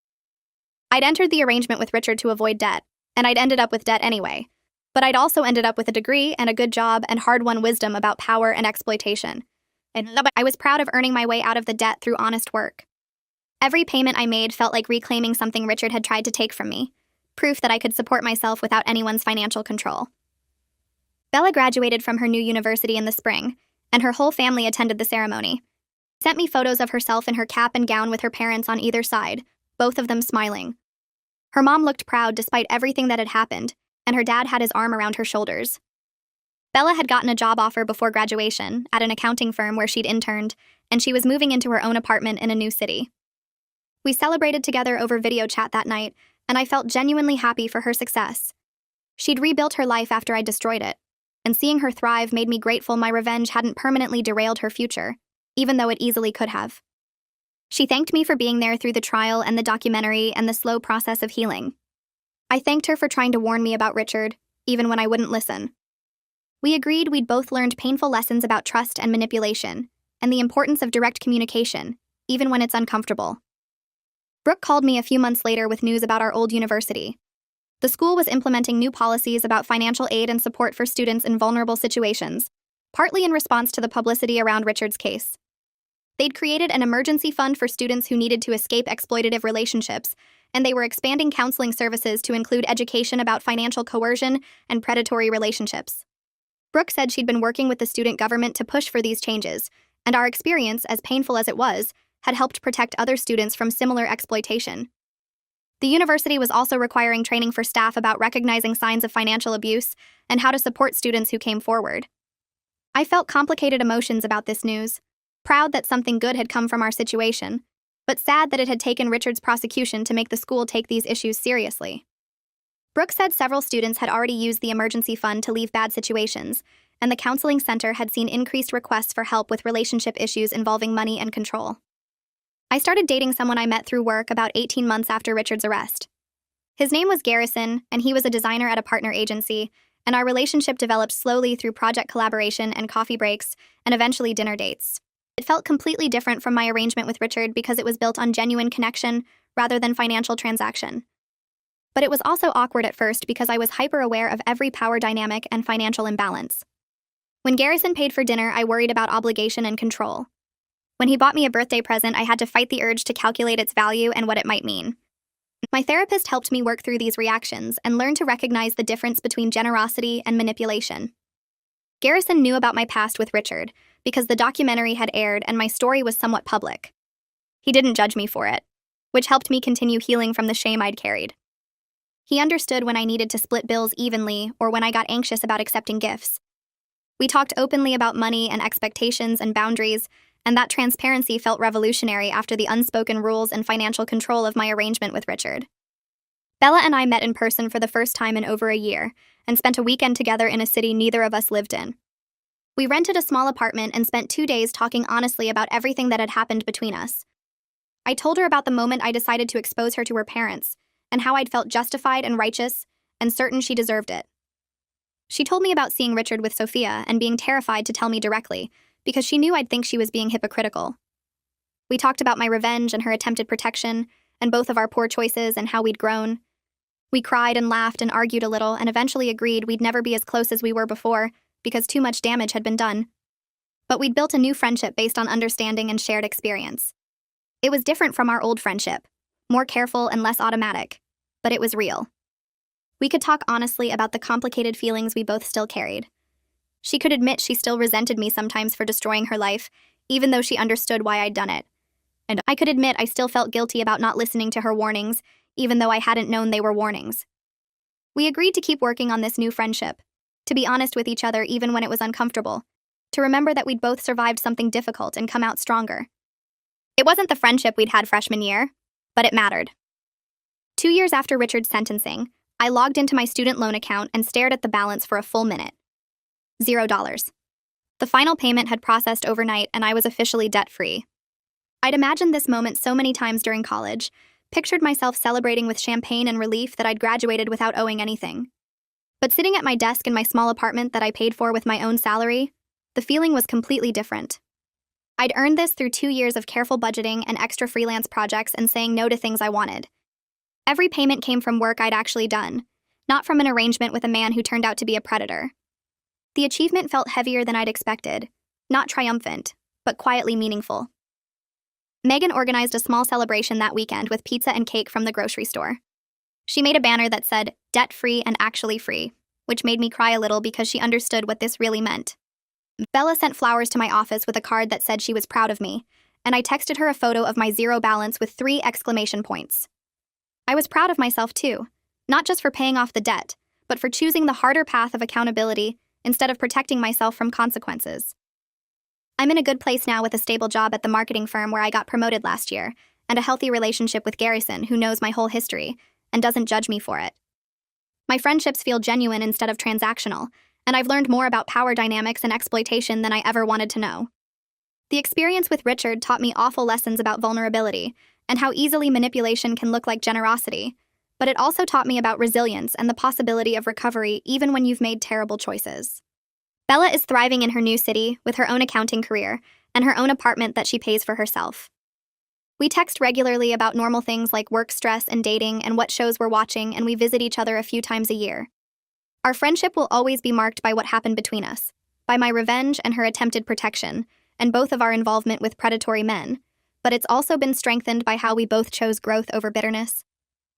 I'd entered the arrangement with Richard to avoid debt, and I'd ended up with debt anyway. But I'd also ended up with a degree and a good job and hard-won wisdom about power and exploitation. And I was proud of earning my way out of the debt through honest work. Every payment I made felt like reclaiming something Richard had tried to take from me, proof that I could support myself without anyone's financial control. Bella graduated from her new university in the spring, and her whole family attended the ceremony. She sent me photos of herself in her cap and gown with her parents on either side, both of them smiling. Her mom looked proud despite everything that had happened, and her dad had his arm around her shoulders. Bella had gotten a job offer before graduation at an accounting firm where she'd interned, and she was moving into her own apartment in a new city. We celebrated together over video chat that night, and I felt genuinely happy for her success. She'd rebuilt her life after I destroyed it, and seeing her thrive made me grateful my revenge hadn't permanently derailed her future, even though it easily could have. She thanked me for being there through the trial and the documentary and the slow process of healing. I thanked her for trying to warn me about Richard, even when I wouldn't listen. We agreed we'd both learned painful lessons about trust and manipulation, and the importance of direct communication, even when it's uncomfortable. Brooke called me a few months later with news about our old university. The school was implementing new policies about financial aid and support for students in vulnerable situations, partly in response to the publicity around Richard's case. They'd created an emergency fund for students who needed to escape exploitative relationships, and they were expanding counseling services to include education about financial coercion and predatory relationships. Brooke said she'd been working with the student government to push for these changes, and our experience, as painful as it was, had helped protect other students from similar exploitation. The university was also requiring training for staff about recognizing signs of financial abuse and how to support students who came forward. I felt complicated emotions about this news, proud that something good had come from our situation, but sad that it had taken Richard's prosecution to make the school take these issues seriously. Brooke said several students had already used the emergency fund to leave bad situations, and the counseling center had seen increased requests for help with relationship issues involving money and control. I started dating someone I met through work about 18 months after Richard's arrest. His name was Garrison, and he was a designer at a partner agency, and our relationship developed slowly through project collaboration and coffee breaks, and eventually dinner dates. It felt completely different from my arrangement with Richard because it was built on genuine connection rather than financial transaction. But it was also awkward at first because I was hyper-aware of every power dynamic and financial imbalance. When Garrison paid for dinner, I worried about obligation and control. When he bought me a birthday present, I had to fight the urge to calculate its value and what it might mean. My therapist helped me work through these reactions and learn to recognize the difference between generosity and manipulation. Garrison knew about my past with Richard because the documentary had aired and my story was somewhat public. He didn't judge me for it, which helped me continue healing from the shame I'd carried. He understood when I needed to split bills evenly or when I got anxious about accepting gifts. We talked openly about money and expectations and boundaries, and that transparency felt revolutionary after the unspoken rules and financial control of my arrangement with Richard. Bella and I met in person for the first time in over a year and spent a weekend together in a city neither of us lived in. We rented a small apartment and spent 2 days talking honestly about everything that had happened between us. I told her about the moment I decided to expose her to her parents, and how I'd felt justified and righteous, and certain she deserved it. She told me about seeing Richard with Sophia and being terrified to tell me directly, because she knew I'd think she was being hypocritical. We talked about my revenge and her attempted protection, and both of our poor choices and how we'd grown. We cried and laughed and argued a little and eventually agreed we'd never be as close as we were before because too much damage had been done. But we'd built a new friendship based on understanding and shared experience. It was different from our old friendship, more careful and less automatic, but it was real. We could talk honestly about the complicated feelings we both still carried. She could admit she still resented me sometimes for destroying her life, even though she understood why I'd done it. And I could admit I still felt guilty about not listening to her warnings, even though I hadn't known they were warnings. We agreed to keep working on this new friendship, to be honest with each other even when it was uncomfortable, to remember that we'd both survived something difficult and come out stronger. It wasn't the friendship we'd had freshman year, but it mattered. 2 years after Richard's sentencing, I logged into my student loan account and stared at the balance for a full minute. $0. The final payment had processed overnight and I was officially debt-free. I'd imagined this moment so many times during college, pictured myself celebrating with champagne and relief that I'd graduated without owing anything. But sitting at my desk in my small apartment that I paid for with my own salary, the feeling was completely different. I'd earned this through 2 years of careful budgeting and extra freelance projects and saying no to things I wanted. Every payment came from work I'd actually done, not from an arrangement with a man who turned out to be a predator. The achievement felt heavier than I'd expected, not triumphant, but quietly meaningful. Megan organized a small celebration that weekend with pizza and cake from the grocery store. She made a banner that said, "Debt-free and actually free," which made me cry a little because she understood what this really meant. Bella sent flowers to my office with a card that said she was proud of me, and I texted her a photo of my zero balance with 3 exclamation points. I was proud of myself too, not just for paying off the debt, but for choosing the harder path of accountability instead of protecting myself from consequences. I'm in a good place now with a stable job at the marketing firm where I got promoted last year, and a healthy relationship with Garrison, who knows my whole history and doesn't judge me for it. My friendships feel genuine instead of transactional, and I've learned more about power dynamics and exploitation than I ever wanted to know. The experience with Richard taught me awful lessons about vulnerability and how easily manipulation can look like generosity, but it also taught me about resilience and the possibility of recovery even when you've made terrible choices. Bella is thriving in her new city with her own accounting career and her own apartment that she pays for herself. We text regularly about normal things like work stress and dating and what shows we're watching, and we visit each other a few times a year. Our friendship will always be marked by what happened between us, by my revenge and her attempted protection, and both of our involvement with predatory men, but it's also been strengthened by how we both chose growth over bitterness.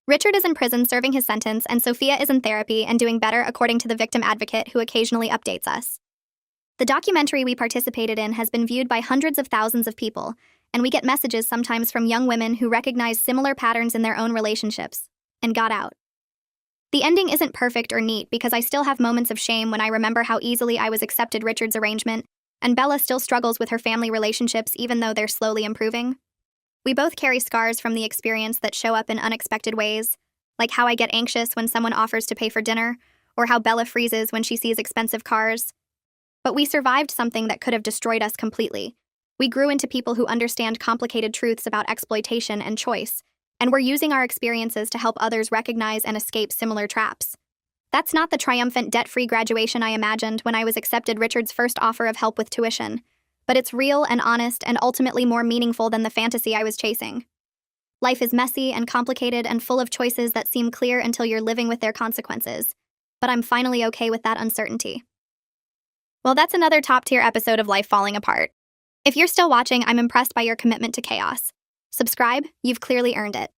Richard is in prison serving his sentence, and Sophia is in therapy and doing better according to the victim advocate who occasionally updates us. The documentary we participated in has been viewed by hundreds of thousands of people, and we get messages sometimes from young women who recognize similar patterns in their own relationships and got out. The ending isn't perfect or neat because I still have moments of shame when I remember how easily I was accepted Richard's arrangement, and Bella still struggles with her family relationships even though they're slowly improving. We both carry scars from the experience that show up in unexpected ways, like how I get anxious when someone offers to pay for dinner, or how Bella freezes when she sees expensive cars. But we survived something that could have destroyed us completely. We grew into people who understand complicated truths about exploitation and choice, and we're using our experiences to help others recognize and escape similar traps. That's not the triumphant debt-free graduation I imagined when I was accepted Richard's first offer of help with tuition, but it's real and honest and ultimately more meaningful than the fantasy I was chasing. Life is messy and complicated and full of choices that seem clear until you're living with their consequences, but I'm finally okay with that uncertainty. Well, that's another top-tier episode of Life Falling Apart. If you're still watching, I'm impressed by your commitment to chaos. Subscribe, you've clearly earned it.